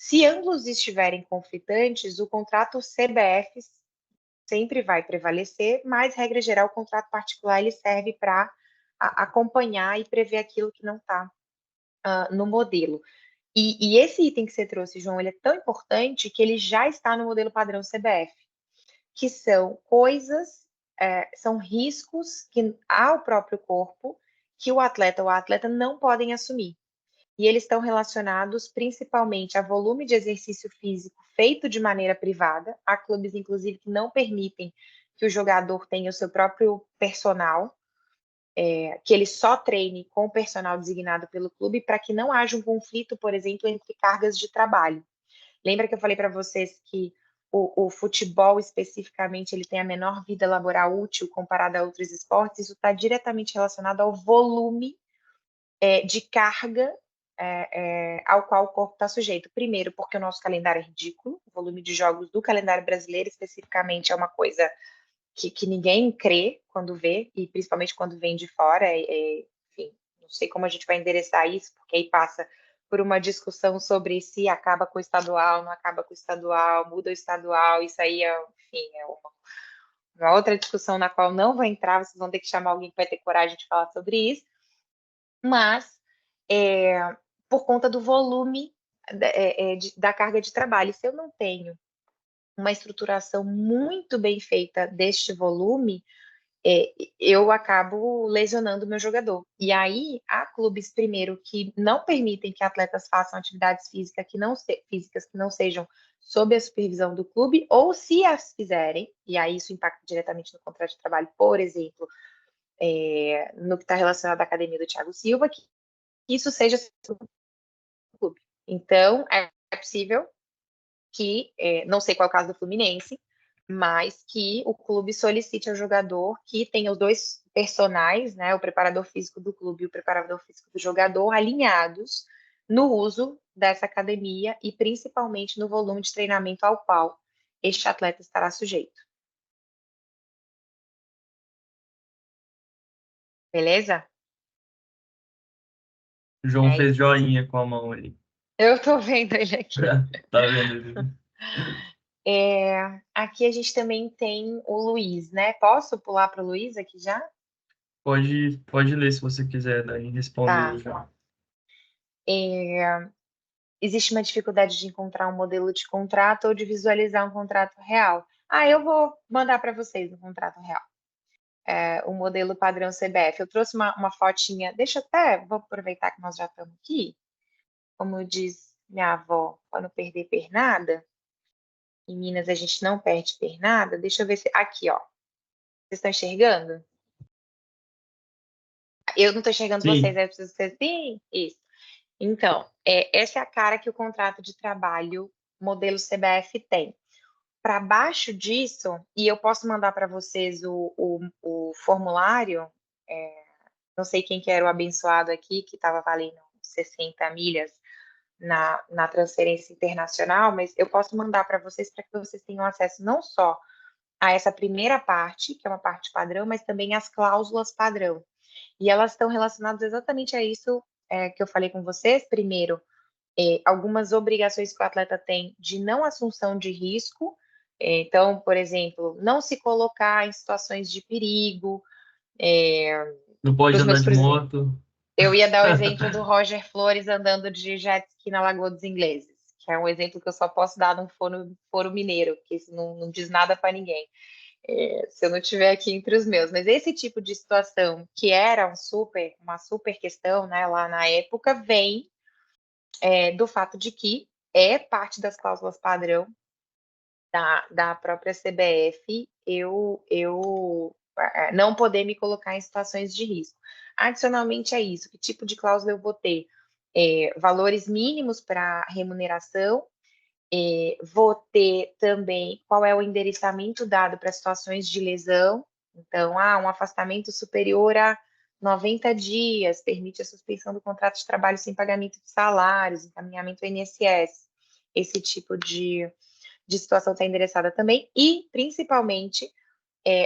Se ambos estiverem conflitantes, o contrato CBF sempre vai prevalecer, mas, regra geral, o contrato particular ele serve para acompanhar e prever aquilo que não está no modelo. E esse item que você trouxe, João, ele é tão importante que ele já está no modelo padrão CBF, que são coisas, são riscos que ao próprio corpo que o atleta ou a atleta não podem assumir. E eles estão relacionados principalmente a volume de exercício físico feito de maneira privada. Há clubes, inclusive, que não permitem que o jogador tenha o seu próprio personal, que ele só treine com o personal designado pelo clube, para que não haja um conflito, por exemplo, entre cargas de trabalho. Lembra que eu falei para vocês que o futebol, especificamente, ele tem a menor vida laboral útil comparado a outros esportes? Isso está diretamente relacionado ao volume de carga ao qual o corpo está sujeito. Primeiro, porque o nosso calendário é ridículo, o volume de jogos do calendário brasileiro, especificamente, é uma coisa que ninguém crê quando vê, e principalmente quando vem de fora. Enfim, não sei como a gente vai endereçar isso, porque aí passa por uma discussão sobre se acaba com o estadual, não acaba com o estadual, muda o estadual, isso aí enfim, uma outra discussão na qual não vou entrar, vocês vão ter que chamar alguém que vai ter coragem de falar sobre isso, mas por conta do volume da carga de trabalho. Se eu não tenho uma estruturação muito bem feita deste volume, eu acabo lesionando o meu jogador. E aí, há clubes, primeiro, que não permitem que atletas façam atividades físicas que não sejam sob a supervisão do clube, ou se as fizerem, e aí isso impacta diretamente no contrato de trabalho, por exemplo, no que está relacionado à academia do Thiago Silva, que isso seja do clube. Então, é possível que, não sei qual é o caso do Fluminense, mas que o clube solicite ao jogador que tenha os dois personagens, né, o preparador físico do clube e o preparador físico do jogador, alinhados no uso dessa academia e principalmente no volume de treinamento ao qual este atleta estará sujeito. Beleza? O João fez joinha com a mão ali. Eu tô vendo ele aqui. Tá vendo ele? Aqui a gente também tem o Luiz, né? Posso pular para o Luiz aqui já? Pode ler se você quiser, Dani, responder já. Existe uma dificuldade de encontrar um modelo de contrato ou de visualizar um contrato real. Eu vou mandar para vocês um contrato real. O modelo padrão CBF. Eu trouxe uma fotinha, vou aproveitar que nós já estamos aqui. Como diz minha avó, para não perder pernada. Em Minas a gente não perde pernada. Deixa eu ver se... Aqui, ó. Vocês estão enxergando? Eu não estou enxergando Sim. vocês, aí eu preciso ser sim, isso. Então, essa é a cara que o contrato de trabalho modelo CBF tem. Para baixo disso, e eu posso mandar para vocês o formulário, não sei quem que era o abençoado aqui, que estava valendo 60 milhas na transferência internacional, mas eu posso mandar para vocês para que vocês tenham acesso não só a essa primeira parte, que é uma parte padrão, mas também às cláusulas padrão. E elas estão relacionadas exatamente a isso que eu falei com vocês. Primeiro, algumas obrigações que o atleta tem de não assunção de risco. Então, por exemplo, não se colocar em situações de perigo. Não pode andar de moto. Eu ia dar o exemplo do Roger Flores andando de jet ski na Lagoa dos Ingleses, que é um exemplo que eu só posso dar num foro mineiro, porque isso não diz nada para ninguém. se eu não estiver aqui entre os meus. Mas esse tipo de situação, que era uma super questão, né, lá na época, vem do fato de que é parte das cláusulas padrão da própria CBF eu não poder me colocar em situações de risco. Adicionalmente a isso, que tipo de cláusula eu vou ter? Valores mínimos para remuneração, vou ter também qual é o endereçamento dado para situações de lesão. Então, um afastamento superior a 90 dias, permite a suspensão do contrato de trabalho sem pagamento de salários, encaminhamento ao INSS. Esse tipo de situação está endereçada também. E, principalmente,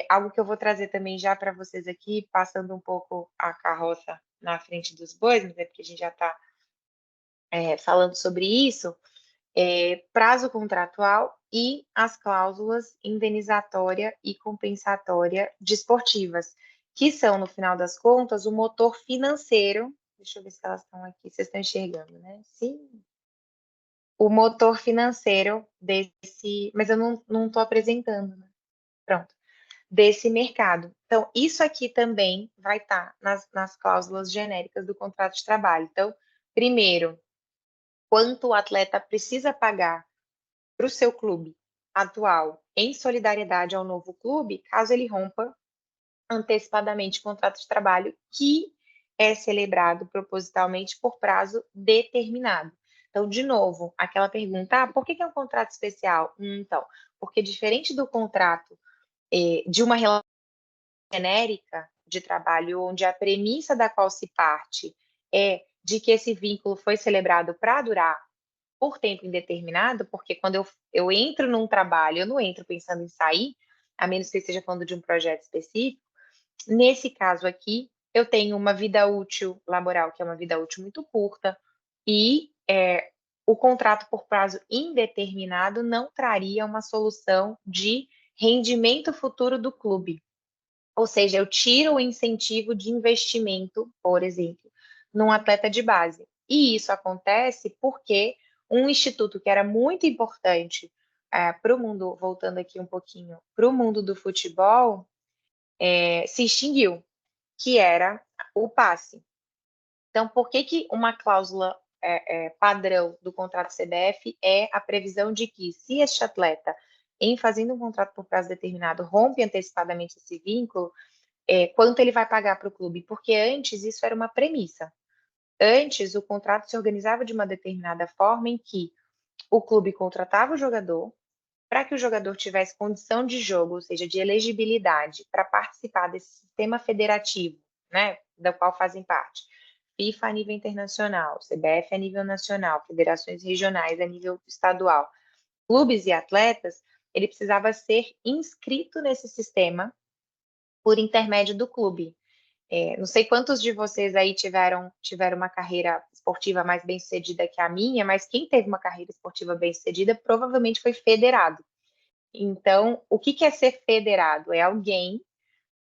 algo que eu vou trazer também já para vocês aqui, passando um pouco a carroça na frente dos bois, mas é porque a gente já está falando sobre isso, prazo contratual e as cláusulas indenizatória e compensatória desportivas, que são, no final das contas, o motor financeiro. Deixa eu ver se elas estão aqui, vocês estão enxergando, né? Sim. O motor financeiro desse. Mas eu não estou apresentando, né? Pronto. Desse mercado. Então, isso aqui também vai estar nas cláusulas genéricas do contrato de trabalho. Então, primeiro, quanto o atleta precisa pagar para o seu clube atual em solidariedade ao novo clube, caso ele rompa antecipadamente o contrato de trabalho que é celebrado propositalmente por prazo determinado. Então, de novo, aquela pergunta, por que é um contrato especial? Então, porque diferente do contrato de uma relação genérica de trabalho, onde a premissa da qual se parte é de que esse vínculo foi celebrado para durar por tempo indeterminado, porque quando eu entro num trabalho, eu não entro pensando em sair, a menos que esteja falando de um projeto específico. Nesse caso aqui, eu tenho uma vida útil laboral, que é uma vida útil muito curta, e o contrato por prazo indeterminado não traria uma solução de rendimento futuro do clube. Ou seja, eu tiro o incentivo de investimento, por exemplo, num atleta de base. E isso acontece porque um instituto que era muito importante para o mundo, voltando aqui um pouquinho, para o mundo do futebol, se extinguiu, que era o passe. Então, por que uma cláusula padrão do contrato CBF é a previsão de que, se este atleta, em fazendo um contrato por prazo determinado, rompe antecipadamente esse vínculo, quanto ele vai pagar para o clube? Porque antes isso era uma premissa. Antes, o contrato se organizava de uma determinada forma em que o clube contratava o jogador para que o jogador tivesse condição de jogo, ou seja, de elegibilidade para participar desse sistema federativo, né, do qual fazem parte FIFA a nível internacional, CBF a nível nacional, federações regionais a nível estadual, clubes e atletas, ele precisava ser inscrito nesse sistema por intermédio do clube. Não sei quantos de vocês aí tiveram uma carreira esportiva mais bem-sucedida que a minha, mas quem teve uma carreira esportiva bem-sucedida provavelmente foi federado. Então, o que é ser federado? É alguém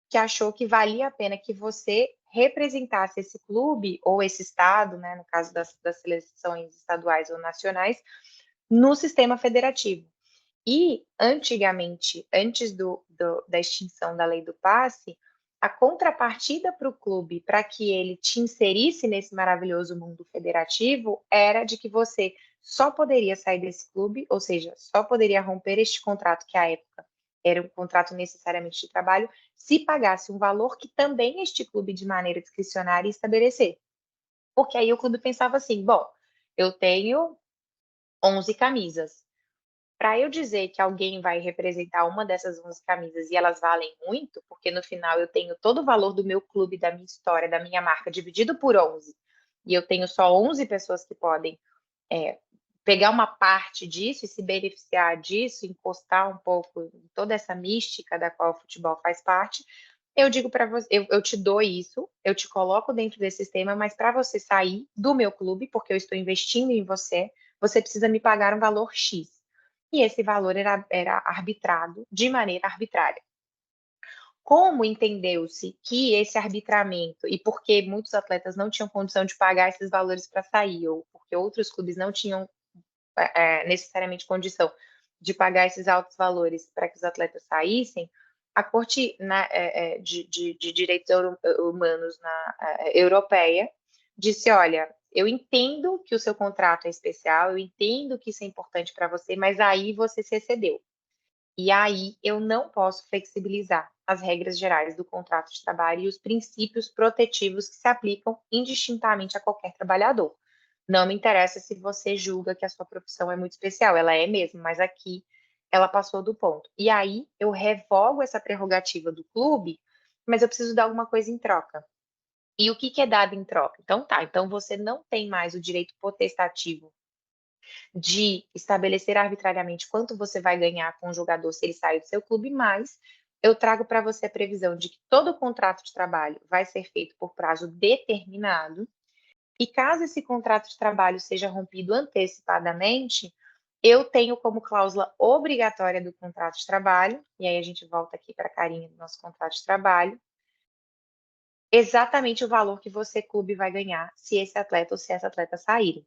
que achou que valia a pena que você representasse esse clube ou esse estado, né, no caso das seleções estaduais ou nacionais, no sistema federativo. E, antigamente, antes da extinção da lei do passe, a contrapartida para o clube, para que ele te inserisse nesse maravilhoso mundo federativo, era de que você só poderia sair desse clube, ou seja, só poderia romper este contrato, que à época era um contrato necessariamente de trabalho, se pagasse um valor que também este clube, de maneira discricionária, ia estabelecer. Porque aí o clube pensava assim, bom, eu tenho 11 camisas. Para eu dizer que alguém vai representar uma dessas 11 camisas e elas valem muito, porque no final eu tenho todo o valor do meu clube, da minha história, da minha marca, dividido por 11, e eu tenho só 11 pessoas que podem pegar uma parte disso e se beneficiar disso, encostar um pouco em toda essa mística da qual o futebol faz parte, eu digo para você, eu te dou isso, eu te coloco dentro desse sistema, mas para você sair do meu clube, porque eu estou investindo em você, você precisa me pagar um valor X. E esse valor era arbitrado de maneira arbitrária. Como entendeu-se que esse arbitramento, e porque muitos atletas não tinham condição de pagar esses valores para sair, ou porque outros clubes não tinham necessariamente condição de pagar esses altos valores para que os atletas saíssem, a Corte de Direitos Humanos europeia disse, olha, eu entendo que o seu contrato é especial, eu entendo que isso é importante para você, mas aí você se excedeu. E aí eu não posso flexibilizar as regras gerais do contrato de trabalho e os princípios protetivos que se aplicam indistintamente a qualquer trabalhador. Não me interessa se você julga que a sua profissão é muito especial, ela é mesmo, mas aqui ela passou do ponto. E aí eu revogo essa prerrogativa do clube, mas eu preciso dar alguma coisa em troca. E o que é dado em troca? Então tá, então você não tem mais o direito potestativo de estabelecer arbitrariamente quanto você vai ganhar com o jogador se ele sair do seu clube, mas eu trago para você a previsão de que todo contrato de trabalho vai ser feito por prazo determinado, e caso esse contrato de trabalho seja rompido antecipadamente, eu tenho como cláusula obrigatória do contrato de trabalho, e aí a gente volta aqui para a carinha do nosso contrato de trabalho, exatamente o valor que você, clube, vai ganhar se esse atleta ou se essa atleta saírem.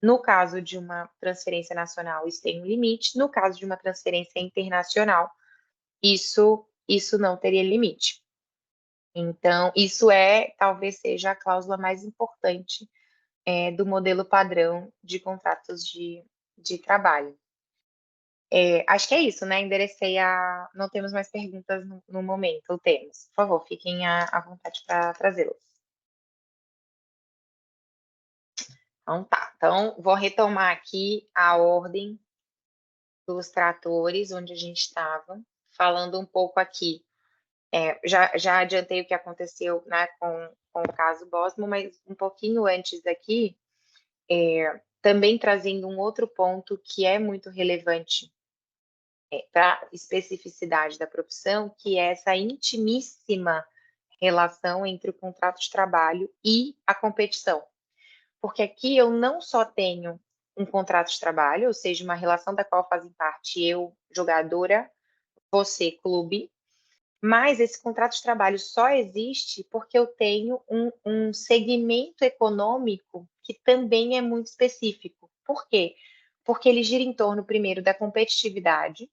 No caso de uma transferência nacional, isso tem um limite. No caso de uma transferência internacional, isso não teria limite. Então, isso talvez seja a cláusula mais importante do modelo padrão de contratos de trabalho. Acho que é isso, né? Enderecei Não temos mais perguntas no momento, ou temos? Por favor, fiquem à vontade para trazê-las. Então tá. Então, vou retomar aqui a ordem dos tratores, onde a gente estava, falando um pouco aqui. Já adiantei o que aconteceu, né, com o caso Bosmo, mas um pouquinho antes aqui, também trazendo um outro ponto que é muito relevante para a especificidade da profissão, que é essa intimíssima relação entre o contrato de trabalho e a competição. Porque aqui eu não só tenho um contrato de trabalho, ou seja, uma relação da qual fazem parte eu, jogadora, você, clube, mas esse contrato de trabalho só existe porque eu tenho um segmento econômico que também é muito específico. Por quê? Porque ele gira em torno, primeiro, da competitividade,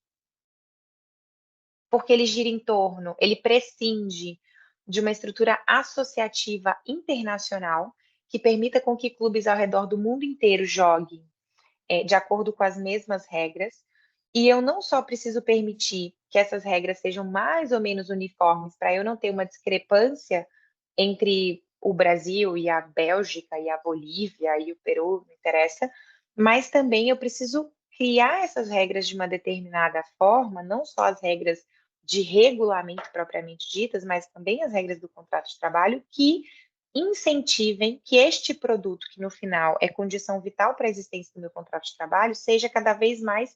porque ele prescinde de uma estrutura associativa internacional que permita com que clubes ao redor do mundo inteiro joguem de acordo com as mesmas regras. E eu não só preciso permitir que essas regras sejam mais ou menos uniformes, para eu não ter uma discrepância entre o Brasil e a Bélgica e a Bolívia e o Peru, não interessa, mas também eu preciso criar essas regras de uma determinada forma, não só as regras de regulamento propriamente ditas, mas também as regras do contrato de trabalho que incentivem que este produto, que no final é condição vital para a existência do meu contrato de trabalho, seja cada vez mais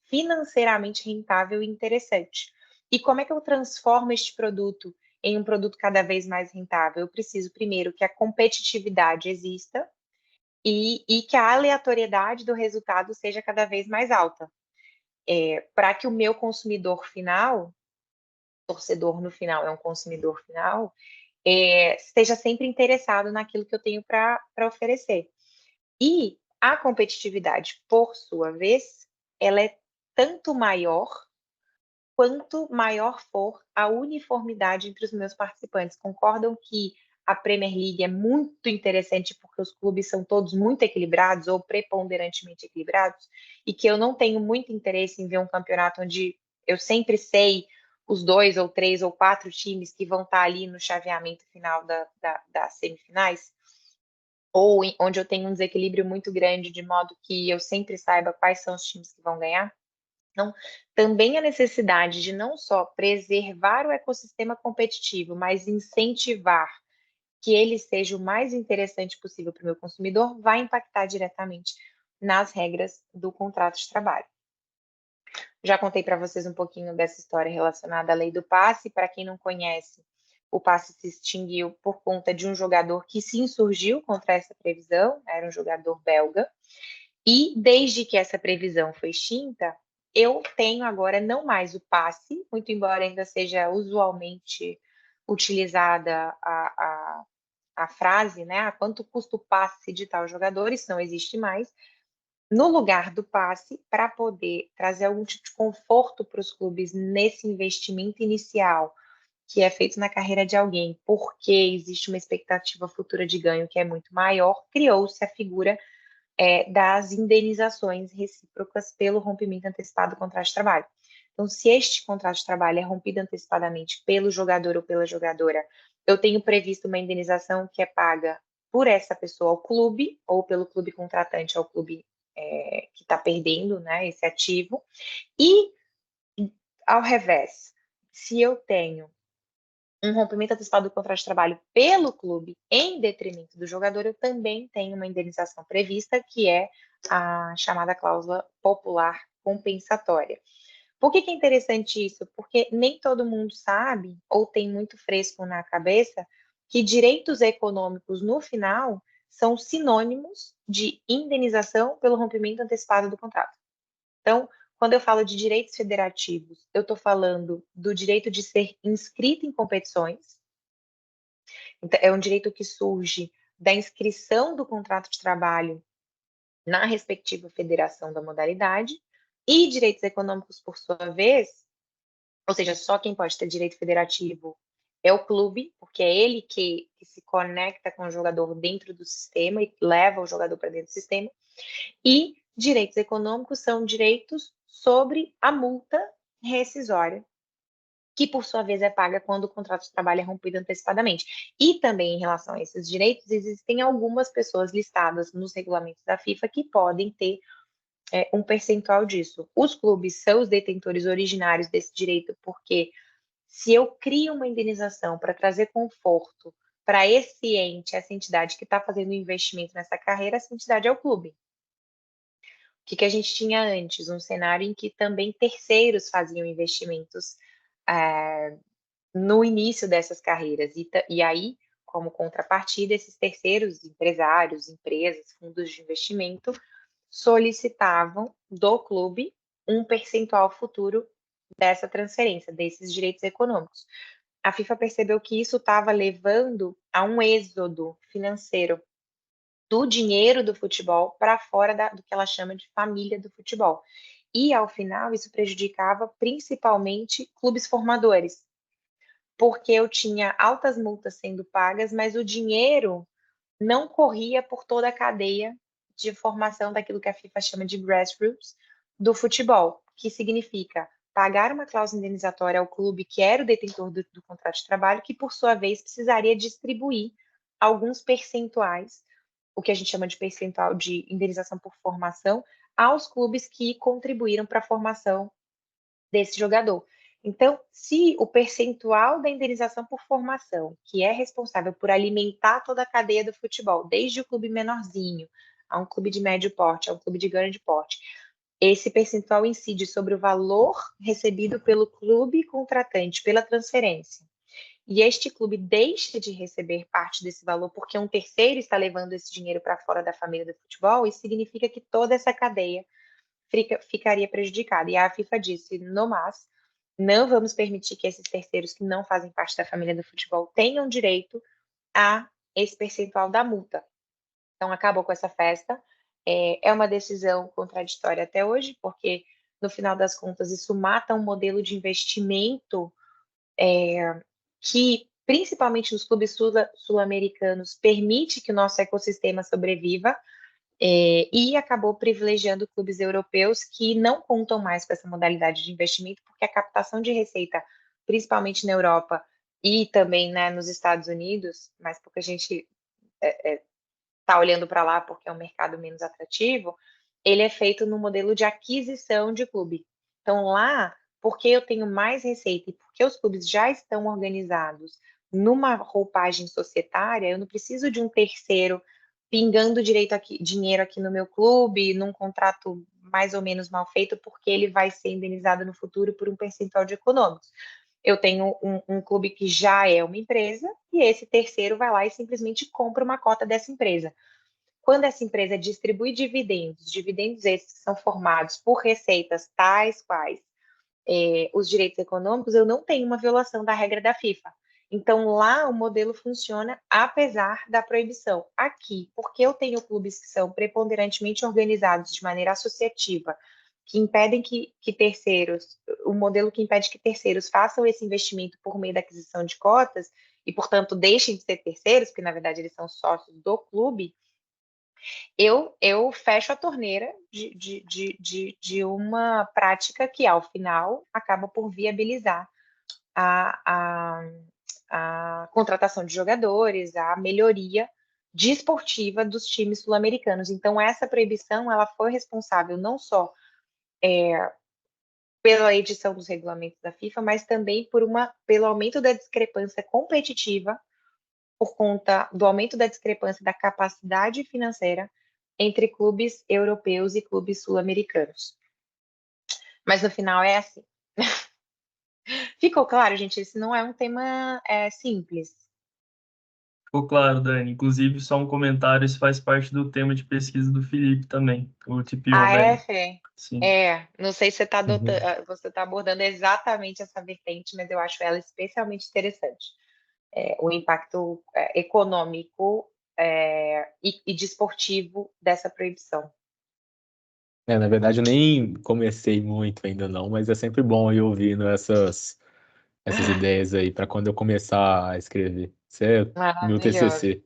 financeiramente rentável e interessante. E como é que eu transformo este produto em um produto cada vez mais rentável? Eu preciso, primeiro, que a competitividade exista e que a aleatoriedade do resultado seja cada vez mais alta. Para que o meu consumidor final, torcedor no final é um consumidor final, esteja sempre interessado naquilo que eu tenho para oferecer. E a competitividade, por sua vez, ela é tanto maior quanto maior for a uniformidade entre os meus participantes. Concordam que a Premier League é muito interessante porque os clubes são todos muito equilibrados ou preponderantemente equilibrados, e que eu não tenho muito interesse em ver um campeonato onde eu sempre sei os 2 ou 3 ou 4 times que vão estar ali no chaveamento final das semifinais, ou onde eu tenho um desequilíbrio muito grande, de modo que eu sempre saiba quais são os times que vão ganhar. Então, também a necessidade de não só preservar o ecossistema competitivo, mas incentivar que ele seja o mais interessante possível para o meu consumidor, vai impactar diretamente nas regras do contrato de trabalho. Já contei para vocês um pouquinho dessa história relacionada à lei do passe. Para quem não conhece, o passe se extinguiu por conta de um jogador que se insurgiu contra essa previsão, era um jogador belga, e desde que essa previsão foi extinta, eu tenho agora não mais o passe, muito embora ainda seja usualmente utilizada a frase, né? Quanto custa o passe de tal jogador? Isso não existe mais. no lugar do passe, para poder trazer algum tipo de conforto para os clubes nesse investimento inicial que é feito na carreira de alguém, porque existe uma expectativa futura de ganho que é muito maior, criou-se a figura das indenizações recíprocas pelo rompimento antecipado do contrato de trabalho. Então, se este contrato de trabalho é rompido antecipadamente pelo jogador ou pela jogadora, eu tenho previsto uma indenização que é paga por essa pessoa ao clube, ou pelo clube contratante ao clube que está perdendo, né, esse ativo. E, ao revés, se eu tenho um rompimento antecipado do contrato de trabalho pelo clube em detrimento do jogador, eu também tenho uma indenização prevista, que é a chamada cláusula popular compensatória. Por que é interessante isso? Porque nem todo mundo sabe, ou tem muito fresco na cabeça, que direitos econômicos, no final, são sinônimos de indenização pelo rompimento antecipado do contrato. Então, quando eu falo de direitos federativos, eu estou falando do direito de ser inscrito em competições. Então, é um direito que surge da inscrição do contrato de trabalho na respectiva federação da modalidade, e direitos econômicos, por sua vez, ou seja, só quem pode ter direito federativo é o clube, porque é ele que se conecta com o jogador dentro do sistema e leva o jogador para dentro do sistema. E direitos econômicos são direitos sobre a multa rescisória, que por sua vez é paga quando o contrato de trabalho é rompido antecipadamente. E também em relação a esses direitos, existem algumas pessoas listadas nos regulamentos da FIFA que podem ter um percentual disso. Os clubes são os detentores originários desse direito, porque se eu crio uma indenização para trazer conforto para esse ente, essa entidade que está fazendo investimento nessa carreira, essa entidade é o clube. O que a gente tinha antes? Um cenário em que também terceiros faziam investimentos no início dessas carreiras. E aí, como contrapartida, esses terceiros, empresários, empresas, fundos de investimento, solicitavam do clube um percentual futuro dessa transferência, desses direitos econômicos. A FIFA percebeu que isso estava levando a um êxodo financeiro do dinheiro do futebol para fora do que ela chama de família do futebol. E, ao final, isso prejudicava principalmente clubes formadores, porque eu tinha altas multas sendo pagas, mas o dinheiro não corria por toda a cadeia de formação daquilo que a FIFA chama de grassroots do futebol, que significa pagar uma cláusula indenizatória ao clube que era o detentor do contrato de trabalho, que por sua vez precisaria distribuir alguns percentuais, o que a gente chama de percentual de indenização por formação, aos clubes que contribuíram para a formação desse jogador. Então, se o percentual da indenização por formação, que é responsável por alimentar toda a cadeia do futebol, desde o clube menorzinho, a um clube de médio porte, a um clube de grande porte, esse percentual incide sobre o valor recebido pelo clube contratante, pela transferência, e este clube deixa de receber parte desse valor porque um terceiro está levando esse dinheiro para fora da família do futebol, isso significa que toda essa cadeia ficaria prejudicada. E a FIFA disse, no mas, não vamos permitir que esses terceiros que não fazem parte da família do futebol tenham direito a esse percentual da multa. Então, acabou com essa festa. É uma decisão contraditória até hoje, porque, no final das contas, isso mata um modelo de investimento que, principalmente nos clubes sul-americanos, permite que o nosso ecossistema sobreviva, e acabou privilegiando clubes europeus que não contam mais com essa modalidade de investimento, porque a captação de receita, principalmente na Europa e também, né, nos Estados Unidos, mas porque a gente está olhando para lá porque é um mercado menos atrativo, ele é feito no modelo de aquisição de clube. Então, lá, porque eu tenho mais receita e porque os clubes já estão organizados numa roupagem societária, eu não preciso de um terceiro pingando dinheiro aqui no meu clube, num contrato mais ou menos mal feito, porque ele vai ser indenizado no futuro por um percentual de econômicos. Eu tenho um clube que já é uma empresa e esse terceiro vai lá e simplesmente compra uma cota dessa empresa. Quando essa empresa distribui dividendos esses que são formados por receitas tais quais os direitos econômicos, eu não tenho uma violação da regra da FIFA. Então, lá o modelo funciona apesar da proibição. Aqui, porque eu tenho clubes que são preponderantemente organizados de maneira associativa, que impedem que terceiros, o modelo que impede que terceiros façam esse investimento por meio da aquisição de cotas e, portanto, deixem de ser terceiros, porque na verdade eles são sócios do clube, eu fecho a torneira de uma prática que, ao final, acaba por viabilizar a contratação de jogadores, a melhoria desportiva dos times sul-americanos. Então, essa proibição ela foi responsável não só pela edição dos regulamentos da FIFA, mas também pelo aumento da discrepância competitiva por conta do aumento da discrepância da capacidade financeira entre clubes europeus e clubes sul-americanos. Mas no final é assim. Ficou claro, gente? Esse não é um tema simples. Ficou claro, Dani. Inclusive, só um comentário, isso faz parte do tema de pesquisa do Felipe também, o TPO Bank. Fê? Sim. Não sei se você está abordando exatamente essa vertente, mas eu acho ela especialmente interessante. O impacto econômico e desportivo dessa proibição. Na verdade, eu nem comecei muito ainda não, mas é sempre bom ir ouvindo essas ideias aí para quando eu começar a escrever. Isso é meu Maravilhoso. TCC.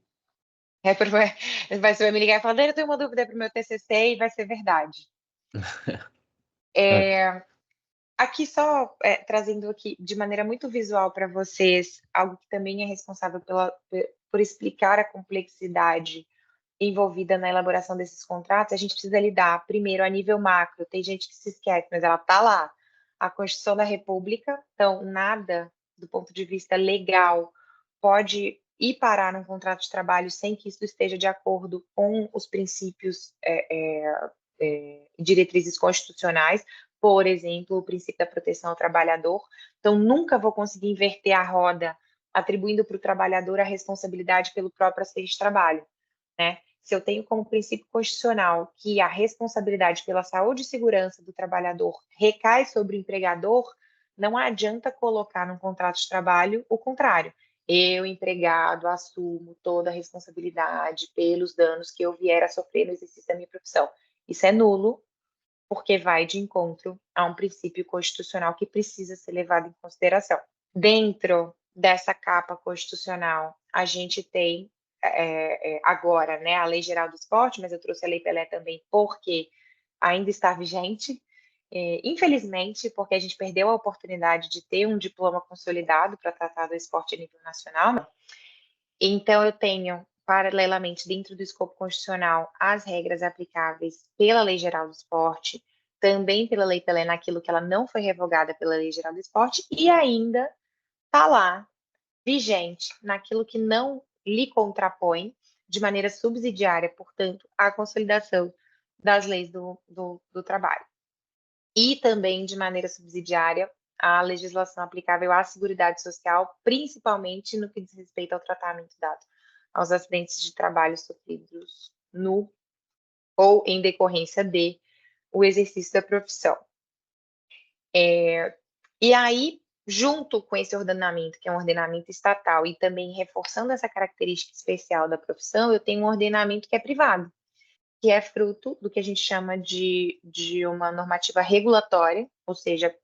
Você vai me ligar e falar, Dani, eu tenho uma dúvida para o meu TCC e vai ser verdade. Aqui só trazendo aqui de maneira muito visual para vocês, algo que também é responsável por explicar a complexidade envolvida na elaboração desses contratos, a gente precisa lidar primeiro a nível macro. Tem gente que se esquece, mas ela está lá. A Constituição da República, então nada do ponto de vista legal pode ir parar num contrato de trabalho sem que isso esteja de acordo com os princípios e diretrizes constitucionais, por exemplo, o princípio da proteção ao trabalhador. Então, nunca vou conseguir inverter a roda atribuindo para o trabalhador a responsabilidade pelo próprio acidente de trabalho, né? Se eu tenho como princípio constitucional que a responsabilidade pela saúde e segurança do trabalhador recai sobre o empregador, não adianta colocar num contrato de trabalho o contrário. Eu, empregado, assumo toda a responsabilidade pelos danos que eu vier a sofrer no exercício da minha profissão. Isso é nulo, porque vai de encontro a um princípio constitucional que precisa ser levado em consideração. Dentro dessa capa constitucional, a gente tem agora, né, a Lei Geral do Esporte, mas eu trouxe a Lei Pelé também porque ainda está vigente, infelizmente, porque a gente perdeu a oportunidade de ter um diploma consolidado para tratar do esporte a nível nacional. Então, eu tenho, paralelamente, dentro do escopo constitucional, as regras aplicáveis pela Lei Geral do Esporte, também pela Lei Pelé, naquilo que ela não foi revogada pela Lei Geral do Esporte, e ainda está lá, vigente, naquilo que não lhe contrapõe, de maneira subsidiária, portanto, à consolidação das leis do trabalho. E também, de maneira subsidiária, a legislação aplicável à Seguridade Social, principalmente no que diz respeito ao tratamento dado aos acidentes de trabalho sofridos no ou em decorrência de o exercício da profissão. E aí, junto com esse ordenamento, que é um ordenamento estatal, e também reforçando essa característica especial da profissão, eu tenho um ordenamento que é privado, que é fruto do que a gente chama de uma normativa regulatória, ou seja,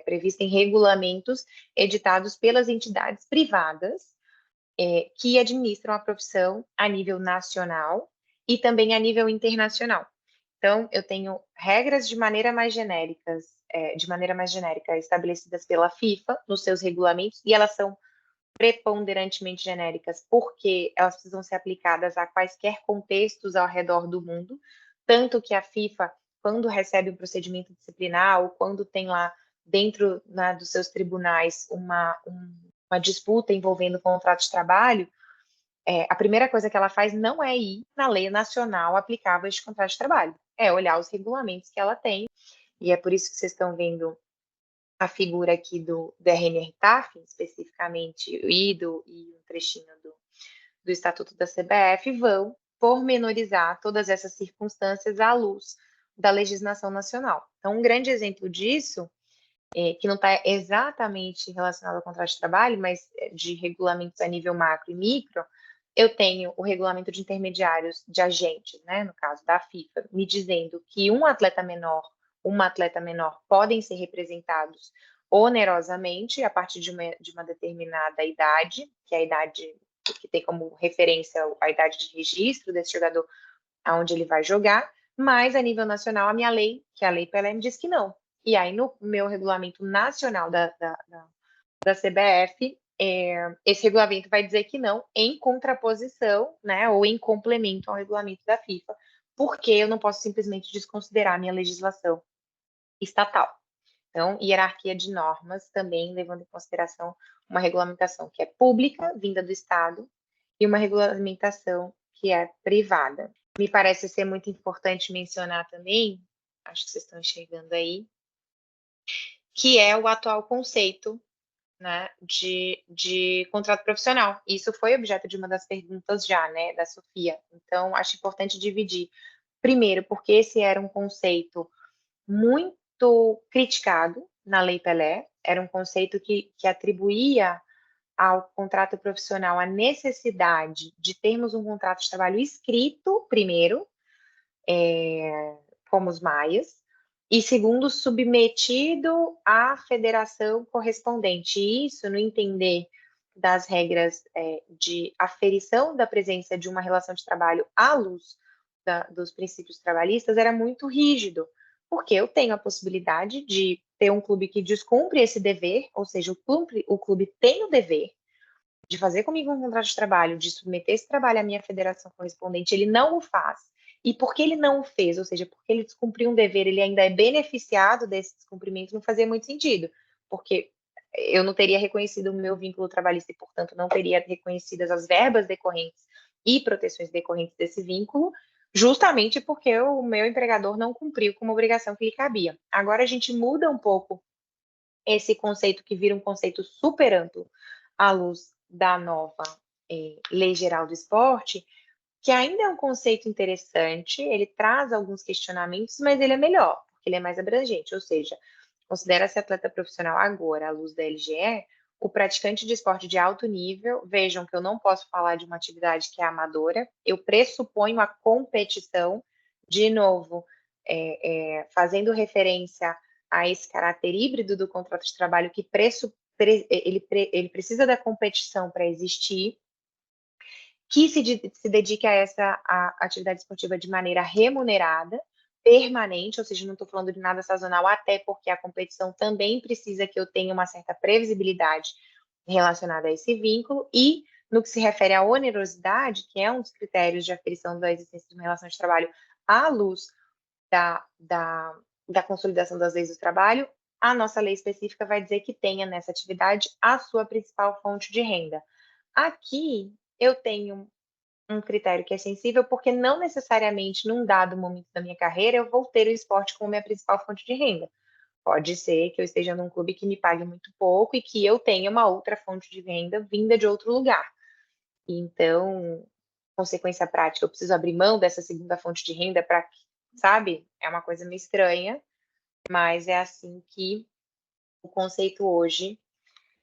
prevista em regulamentos editados pelas entidades privadas que administram a profissão a nível nacional e também a nível internacional. Então, eu tenho regras de maneira mais genérica estabelecidas pela FIFA nos seus regulamentos, e elas são preponderantemente genéricas porque elas precisam ser aplicadas a quaisquer contextos ao redor do mundo, tanto que a FIFA, quando recebe um procedimento disciplinar ou quando tem lá dentro dos seus tribunais uma disputa envolvendo contrato de trabalho, a primeira coisa que ela faz não é ir na lei nacional aplicável a este contrato de trabalho, é olhar os regulamentos que ela tem, e é por isso que vocês estão vendo a figura aqui do RNR-TAF, especificamente, e um trechinho do Estatuto da CBF, vão pormenorizar todas essas circunstâncias à luz da legislação nacional. Então, um grande exemplo disso que não está exatamente relacionado ao contrato de trabalho, mas de regulamentos a nível macro e micro, eu tenho o regulamento de intermediários de agentes, né, no caso da FIFA, me dizendo que uma atleta menor podem ser representados onerosamente a partir de uma determinada idade, que é a idade que tem como referência a idade de registro desse jogador, aonde ele vai jogar, mas a nível nacional, a minha lei, que é a Lei Pelé, me diz que não. E aí, no meu regulamento nacional da CBF, esse regulamento vai dizer que não, em contraposição, né, ou em complemento ao regulamento da FIFA, porque eu não posso simplesmente desconsiderar a minha legislação estatal. Então, hierarquia de normas também levando em consideração uma regulamentação que é pública, vinda do Estado, e uma regulamentação que é privada. Me parece ser muito importante mencionar também, acho que vocês estão enxergando aí, que é o atual conceito, né, de contrato profissional. Isso foi objeto de uma das perguntas já, né, da Sofia. Então, acho importante dividir. Primeiro, porque esse era um conceito muito criticado na Lei Pelé, era um conceito que atribuía ao contrato profissional a necessidade de termos um contrato de trabalho escrito, primeiro, como os maias, e segundo, submetido à federação correspondente. Isso, no entender das regras de aferição da presença de uma relação de trabalho à luz dos princípios trabalhistas, era muito rígido, porque eu tenho a possibilidade de ter um clube que descumpre esse dever, ou seja, o clube tem o dever de fazer comigo um contrato de trabalho, de submeter esse trabalho à minha federação correspondente, ele não o faz. E porque ele não o fez, ou seja, porque ele descumpriu um dever, ele ainda é beneficiado desse descumprimento, não fazia muito sentido, porque eu não teria reconhecido o meu vínculo trabalhista e, portanto, não teria reconhecidas as verbas decorrentes e proteções decorrentes desse vínculo, justamente porque o meu empregador não cumpriu com uma obrigação que lhe cabia. Agora a gente muda um pouco esse conceito, que vira um conceito super amplo à luz da nova Lei Geral do Esporte, que ainda é um conceito interessante, ele traz alguns questionamentos, mas ele é melhor, porque ele é mais abrangente, ou seja, considera-se atleta profissional agora, à luz da LGE, o praticante de esporte de alto nível. Vejam que eu não posso falar de uma atividade que é amadora, eu pressuponho a competição, de novo, fazendo referência a esse caráter híbrido do contrato de trabalho, que ele precisa da competição para existir, que se dedique a essa atividade esportiva de maneira remunerada, permanente, ou seja, não estou falando de nada sazonal, até porque a competição também precisa que eu tenha uma certa previsibilidade relacionada a esse vínculo, e no que se refere à onerosidade, que é um dos critérios de aferição da existência de uma relação de trabalho à luz da consolidação das leis do trabalho, a nossa lei específica vai dizer que tenha nessa atividade a sua principal fonte de renda. Aqui, eu tenho um critério que é sensível, porque não necessariamente num dado momento da minha carreira eu vou ter o esporte como minha principal fonte de renda. Pode ser que eu esteja num clube que me pague muito pouco e que eu tenha uma outra fonte de renda vinda de outro lugar. Então, consequência prática, eu preciso abrir mão dessa segunda fonte de renda para, sabe? É uma coisa meio estranha, mas é assim que o conceito hoje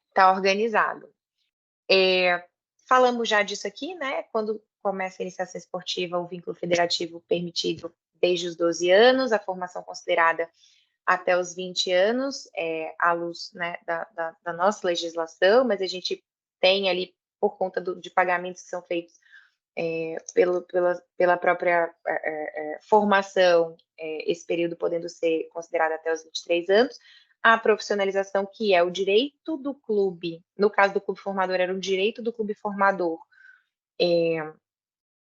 está organizado. Falamos já disso aqui, né? Quando começa a iniciação esportiva, o vínculo federativo permitido desde os 12 anos, a formação considerada até os 20 anos, à luz, né, da nossa legislação, mas a gente tem ali, por conta de pagamentos que são feitos pela própria formação, esse período podendo ser considerado até os 23 anos, a profissionalização, que é o direito do clube, no caso do clube formador, era o direito do clube formador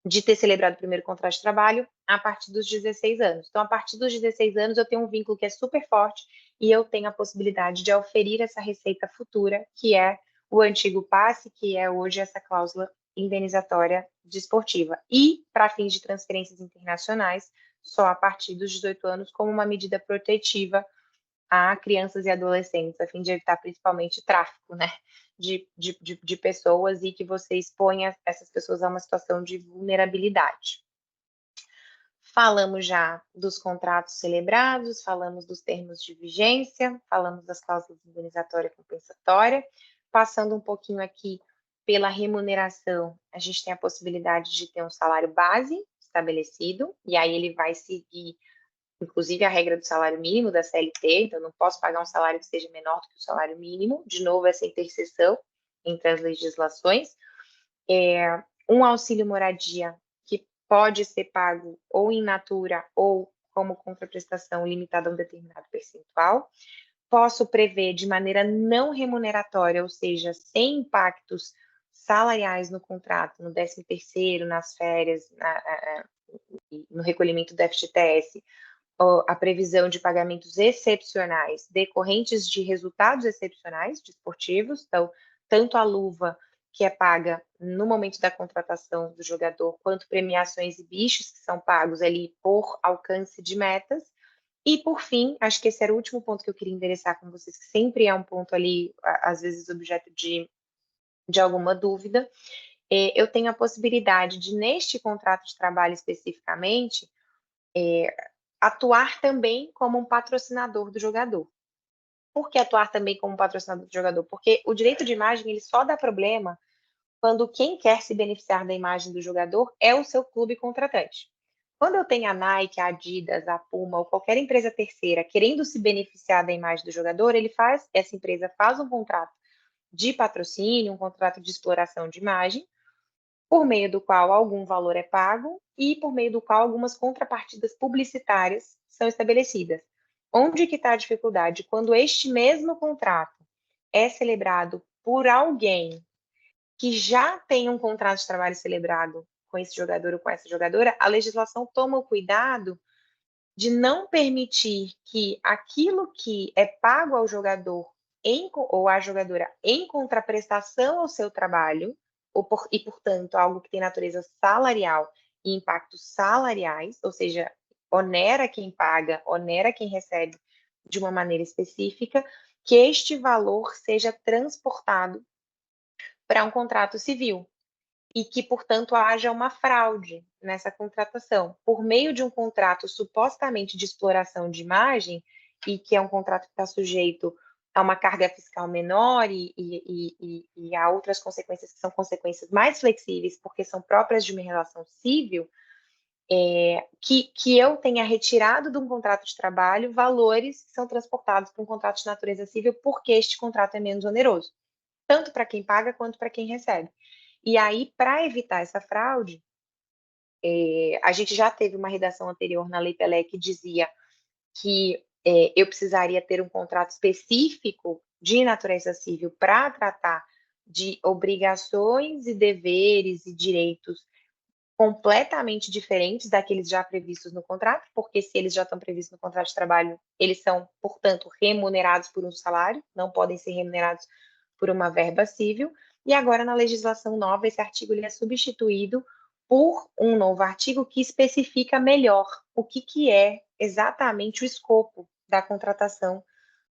de ter celebrado o primeiro contrato de trabalho a partir dos 16 anos. Então, a partir dos 16 anos, eu tenho um vínculo que é super forte e eu tenho a possibilidade de oferir essa receita futura, que é o antigo passe, que é hoje essa cláusula indenizatória desportiva. E, para fins de transferências internacionais, só a partir dos 18 anos, como uma medida protetiva a crianças e adolescentes, a fim de evitar principalmente tráfico, né, de pessoas, e que você exponha essas pessoas a uma situação de vulnerabilidade. Falamos já dos contratos celebrados, falamos dos termos de vigência, falamos das cláusulas indenizatória e compensatória. Passando um pouquinho aqui pela remuneração, a gente tem a possibilidade de ter um salário base estabelecido, e aí ele vai seguir, inclusive, a regra do salário mínimo da CLT, então não posso pagar um salário que seja menor do que o salário mínimo, de novo, essa interseção entre as legislações. Um auxílio moradia que pode ser pago ou in natura ou como contraprestação limitada a um determinado percentual. Posso prever de maneira não remuneratória, ou seja, sem impactos salariais no contrato, no 13º, nas férias, no recolhimento do FGTS, a previsão de pagamentos excepcionais decorrentes de resultados excepcionais desportivos, então, tanto a luva que é paga no momento da contratação do jogador, quanto premiações e bichos que são pagos ali por alcance de metas. E, por fim, acho que esse era o último ponto que eu queria endereçar com vocês, que sempre é um ponto ali, às vezes, objeto de alguma dúvida. Eu tenho a possibilidade de, neste contrato de trabalho especificamente, atuar também como um patrocinador do jogador. Por que atuar também como patrocinador do jogador? Porque o direito de imagem ele só dá problema quando quem quer se beneficiar da imagem do jogador é o seu clube contratante. Quando eu tenho a Nike, a Adidas, a Puma ou qualquer empresa terceira querendo se beneficiar da imagem do jogador, essa empresa faz um contrato de patrocínio, um contrato de exploração de imagem, por meio do qual algum valor é pago e por meio do qual algumas contrapartidas publicitárias são estabelecidas. Onde que está a dificuldade? Quando este mesmo contrato é celebrado por alguém que já tem um contrato de trabalho celebrado com esse jogador ou com essa jogadora, a legislação toma o cuidado de não permitir que aquilo que é pago ao jogador ou à jogadora em contraprestação ao seu trabalho, e, portanto, algo que tem natureza salarial e impactos salariais, ou seja, onera quem paga, onera quem recebe de uma maneira específica, que este valor seja transportado para um contrato civil e que, portanto, haja uma fraude nessa contratação. Por meio de um contrato supostamente de exploração de imagem, e que é um contrato que está sujeito a uma carga fiscal menor e a outras consequências que são consequências mais flexíveis, porque são próprias de uma relação civil, que eu tenha retirado de um contrato de trabalho valores que são transportados para um contrato de natureza civil, porque este contrato é menos oneroso, tanto para quem paga quanto para quem recebe. E aí, para evitar essa fraude, a gente já teve uma redação anterior na Lei Pelé que dizia que eu precisaria ter um contrato específico de natureza civil para tratar de obrigações e deveres e direitos completamente diferentes daqueles já previstos no contrato, porque se eles já estão previstos no contrato de trabalho, eles são, portanto, remunerados por um salário, não podem ser remunerados por uma verba civil. E agora, na legislação nova, esse artigo ele é substituído por um novo artigo que especifica melhor o que é exatamente o escopo da contratação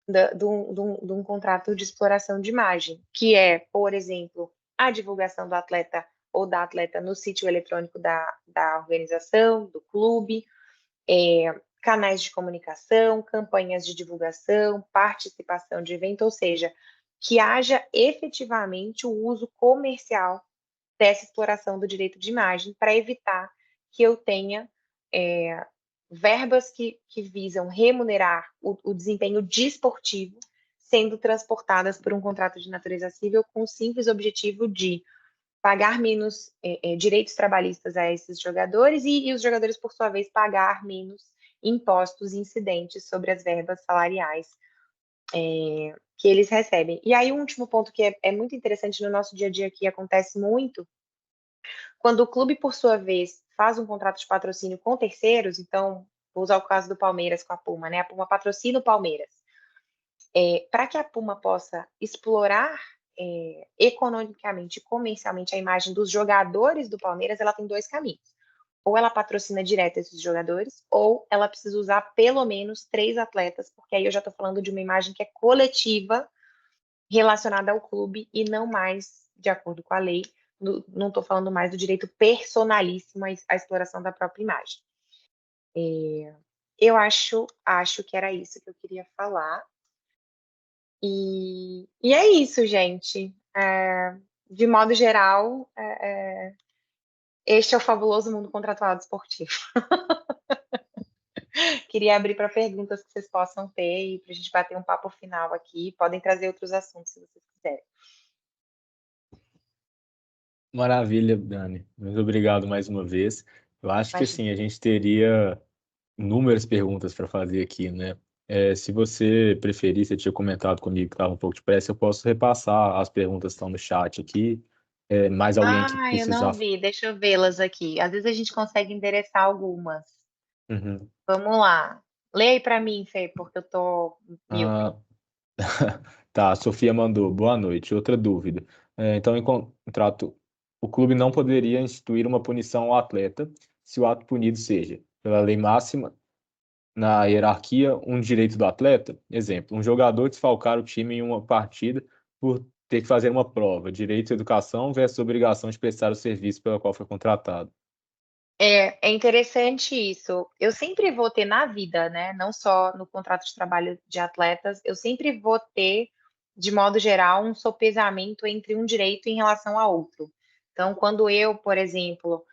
de um contrato de exploração de imagem, que é, por exemplo, a divulgação do atleta ou da atleta no sítio eletrônico da organização, do clube, canais de comunicação, campanhas de divulgação, participação de evento, ou seja, que haja efetivamente o uso comercial dessa exploração do direito de imagem para evitar que eu tenha verbas que visam remunerar o desempenho desportivo sendo transportadas por um contrato de natureza civil com o simples objetivo de pagar menos direitos trabalhistas a esses jogadores e os jogadores, por sua vez, pagar menos impostos incidentes sobre as verbas salariais que eles recebem. E aí, um último ponto que é muito interessante no nosso dia a dia, que acontece muito, quando o clube, por sua vez, faz um contrato de patrocínio com terceiros, então, vou usar o caso do Palmeiras com a Puma, né? A Puma patrocina o Palmeiras. Para que a Puma possa explorar economicamente e comercialmente a imagem dos jogadores do Palmeiras, ela tem dois caminhos. Ou ela patrocina direto esses jogadores, ou ela precisa usar pelo menos 3 atletas, porque aí eu já estou falando de uma imagem que é coletiva relacionada ao clube e não mais, de acordo com a lei, não estou falando mais do direito personalíssimo à exploração da própria imagem. Eu acho que era isso que eu queria falar. E é isso, gente. De modo geral, este é o fabuloso mundo contratual desportivo. Queria abrir para perguntas que vocês possam ter e para a gente bater um papo final aqui. Podem trazer outros assuntos se vocês quiserem. Maravilha, Dani. Muito obrigado mais uma vez. Eu acho que Imagina. assim, a gente teria inúmeras perguntas para fazer aqui, né? Se você preferir, você tinha comentado comigo que estava um pouco de pressa, eu posso repassar as perguntas que estão no chat aqui. Mais alguém que Eu não precisar. vi, deixa eu vê-las aqui. Às vezes a gente consegue endereçar algumas. Uhum. Vamos lá. Lê aí para mim, Fê, porque eu tô míope. Ah, tá, a Sofia mandou. Boa noite. Outra dúvida. Então, em contrato, o clube não poderia instituir uma punição ao atleta se o ato punido seja, pela lei máxima, na hierarquia, um direito do atleta. Exemplo, um jogador desfalcar o time em uma partida por ter que fazer uma prova, direito à educação versus obrigação de prestar o serviço pelo qual foi contratado. É interessante isso. Eu sempre vou ter na vida, né? Não só no contrato de trabalho de atletas, eu sempre vou ter, de modo geral, um sopesamento entre um direito em relação a outro. Então, quando eu, por exemplo,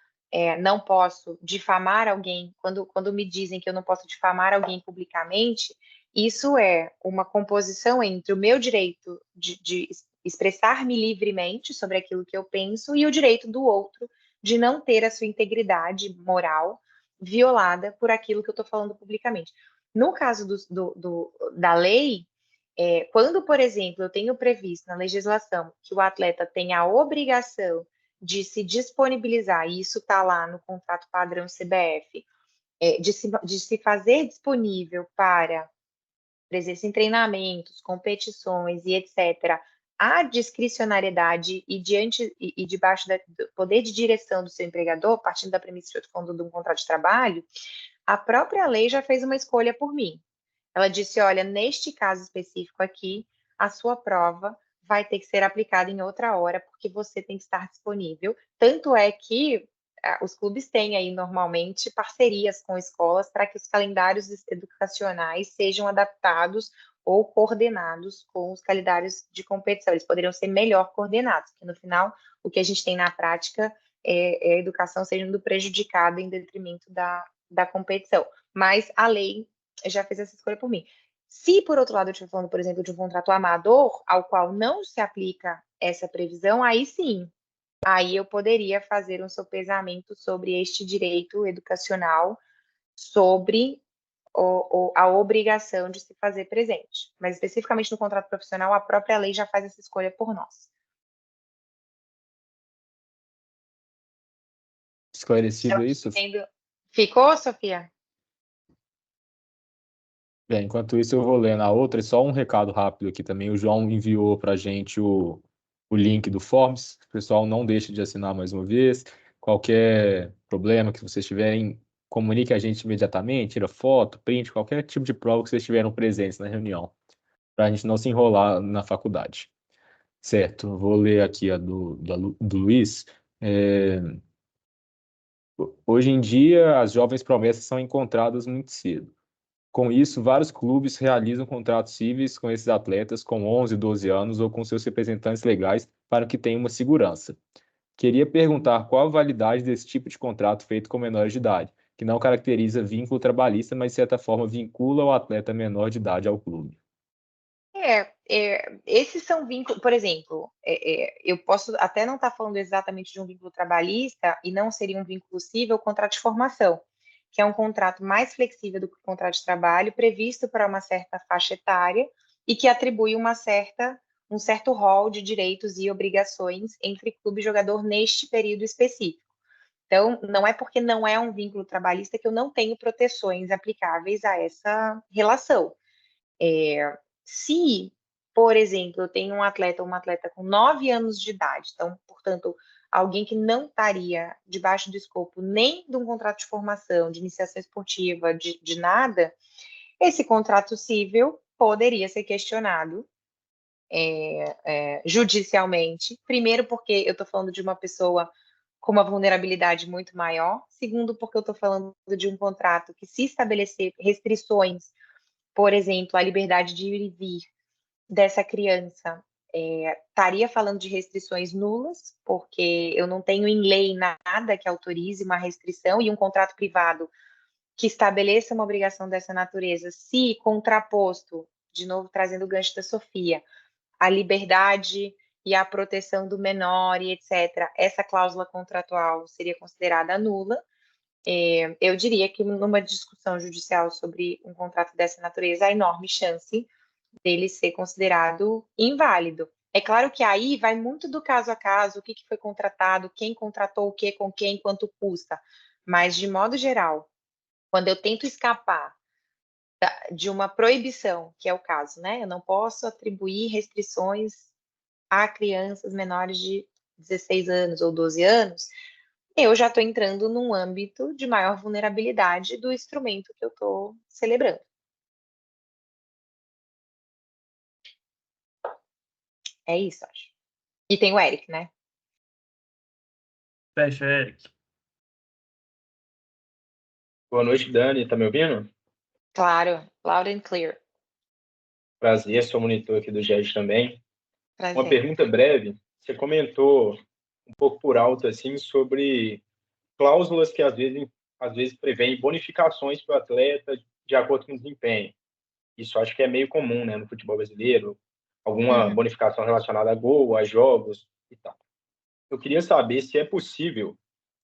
não posso difamar alguém, quando me dizem que eu não posso difamar alguém publicamente, isso é uma composição entre o meu direito de expressar-me livremente sobre aquilo que eu penso e o direito do outro de não ter a sua integridade moral violada por aquilo que eu estou falando publicamente. No caso da lei, quando, por exemplo, eu tenho previsto na legislação que o atleta tem a obrigação de se disponibilizar, e isso está lá no contrato padrão CBF, de se fazer disponível para presença em treinamentos, competições e etc., a discricionariedade e debaixo do poder de direção do seu empregador, partindo da premissa que eu estou falando de um contrato de trabalho, a própria lei já fez uma escolha por mim. Ela disse, olha, neste caso específico aqui, a sua prova vai ter que ser aplicada em outra hora, porque você tem que estar disponível. Tanto é que os clubes têm aí normalmente parcerias com escolas para que os calendários educacionais sejam adaptados ou coordenados com os calendários de competição. Eles poderiam ser melhor coordenados, porque no final o que a gente tem na prática é a educação sendo prejudicada em detrimento da competição. Mas a lei já fez essa escolha por mim. Se, por outro lado, eu estiver falando, por exemplo, de um contrato amador, ao qual não se aplica essa previsão, aí sim, aí eu poderia fazer um sopesamento sobre este direito educacional, sobre a obrigação de se fazer presente. Mas, especificamente no contrato profissional, a própria lei já faz essa escolha por nós. Esclarecido isso? Ficou, Sofia? Bem, enquanto isso, eu vou lendo a outra. E só um recado rápido aqui também. O João enviou para a gente o link do Forms. O pessoal não deixe de assinar mais uma vez. Qualquer problema que vocês tiverem, comunique a gente imediatamente, tira foto, print, qualquer tipo de prova que vocês tiveram presentes na reunião, para a gente não se enrolar na faculdade. Certo, vou ler aqui a do Luiz. É, Hoje em dia, as jovens promessas são encontradas muito cedo. Com isso, vários clubes realizam contratos cíveis com esses atletas com 11, 12 anos ou com seus representantes legais para que tenham uma segurança. Queria perguntar qual a validade desse tipo de contrato feito com menores de idade, que não caracteriza vínculo trabalhista, mas de certa forma vincula o atleta menor de idade ao clube. Esses são vínculos, por exemplo, eu posso até não estar falando exatamente de um vínculo trabalhista e não seria um vínculo cível, o contrato de formação, que é um contrato mais flexível do que o contrato de trabalho, previsto para uma certa faixa etária e que atribui um certo rol de direitos e obrigações entre clube e jogador neste período específico. Então, não é porque não é um vínculo trabalhista que eu não tenho proteções aplicáveis a essa relação. Se, por exemplo, eu tenho uma atleta com 9 anos de idade, então, portanto, alguém que não estaria debaixo do escopo nem de um contrato de formação, de iniciação esportiva, de nada, esse contrato cível poderia ser questionado judicialmente. Primeiro, porque eu estou falando de uma pessoa com uma vulnerabilidade muito maior. Segundo, porque eu estou falando de um contrato que, se estabelecer restrições, por exemplo, à liberdade de ir e vir dessa criança, estaria falando de restrições nulas, porque eu não tenho em lei nada que autorize uma restrição, e um contrato privado que estabeleça uma obrigação dessa natureza, se contraposto, de novo trazendo o gancho da Sofia, a liberdade e a proteção do menor e etc., essa cláusula contratual seria considerada nula. Eu diria que numa discussão judicial sobre um contrato dessa natureza, há enorme chance dele ser considerado inválido. É claro que aí vai muito do caso a caso, o que foi contratado, quem contratou o que com quem, quanto custa. Mas, de modo geral, quando eu tento escapar de uma proibição, que é o caso, né? Eu não posso atribuir restrições a crianças menores de 16 anos ou 12 anos, eu já estou entrando num âmbito de maior vulnerabilidade do instrumento que eu estou celebrando. É isso, acho. E tem o Eric, né? Fecha, Eric. Boa noite, Dani. Tá me ouvindo? Claro, loud and clear. Prazer, sou monitor aqui do GED também. Prazer. Uma pergunta breve. Você comentou um pouco por alto assim sobre cláusulas que às vezes prevêem bonificações para o atleta de acordo com o desempenho. Isso acho que é meio comum, né, no futebol brasileiro. Alguma bonificação relacionada a gol, a jogos e tal. Eu queria saber se é possível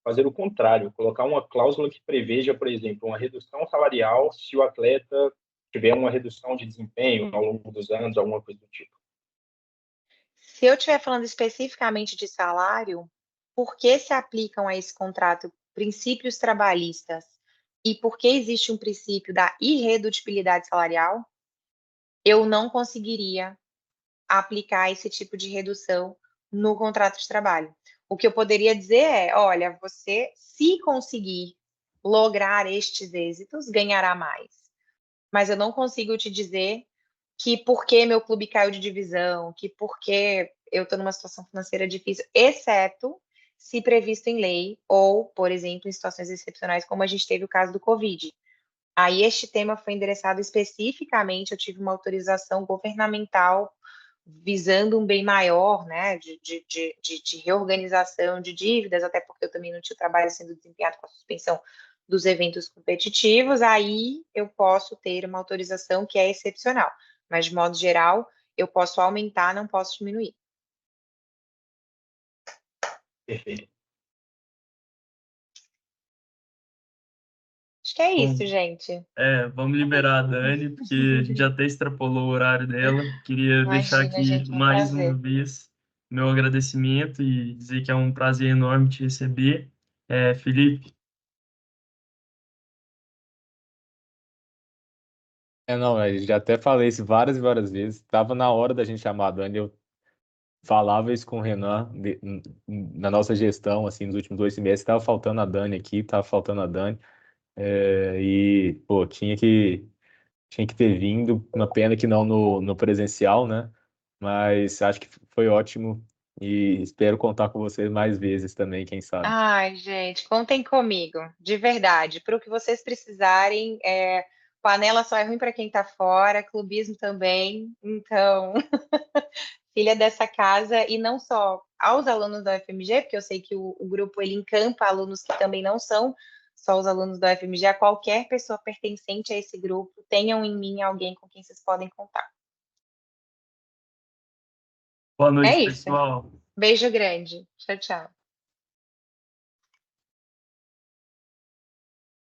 fazer o contrário, colocar uma cláusula que preveja, por exemplo, uma redução salarial se o atleta tiver uma redução de desempenho ao longo dos anos, alguma coisa do tipo. Se eu estiver falando especificamente de salário, por que se aplicam a esse contrato princípios trabalhistas e por que existe um princípio da irredutibilidade salarial, eu não conseguiria aplicar esse tipo de redução no contrato de trabalho. O que eu poderia dizer é, olha, você, se conseguir lograr estes êxitos, ganhará mais. Mas eu não consigo te dizer que porque meu clube caiu de divisão, que porque eu estou numa situação financeira difícil, exceto se previsto em lei ou, por exemplo, em situações excepcionais, como a gente teve o caso do Covid. Aí este tema foi endereçado especificamente, eu tive uma autorização governamental visando um bem maior, né, de reorganização de dívidas, até porque eu também não tinha o trabalho sendo desempenhado com a suspensão dos eventos competitivos, aí eu posso ter uma autorização que é excepcional. Mas, de modo geral, eu posso aumentar, não posso diminuir. Perfeito. Acho que é isso, Bom, gente. vamos liberar a Dani, porque a gente já até extrapolou o horário dela. Queria deixar Imagina, aqui gente, um mais uma prazer. vez meu agradecimento e dizer que é um prazer enorme te receber. Felipe, Não, eu já até falei isso várias e várias vezes. Tava na hora da gente chamar a Dani, eu falava isso com o Renan na nossa gestão, assim, nos últimos 2 semestres, tava faltando a Dani aqui, tava faltando a Dani, e, pô, tinha que ter vindo, uma pena que não no presencial, né? Mas acho que foi ótimo e espero contar com vocês mais vezes também, quem sabe. Ai, gente, contem comigo, de verdade. Para o que vocês precisarem, panela só é ruim para quem está fora, clubismo também. Então, filha dessa casa, e não só aos alunos da UFMG, porque eu sei que o grupo ele encampa alunos que também não são só os alunos da UFMG, a qualquer pessoa pertencente a esse grupo, tenham em mim alguém com quem vocês podem contar. boa É noite, isso. pessoal. Beijo grande. Tchau, tchau.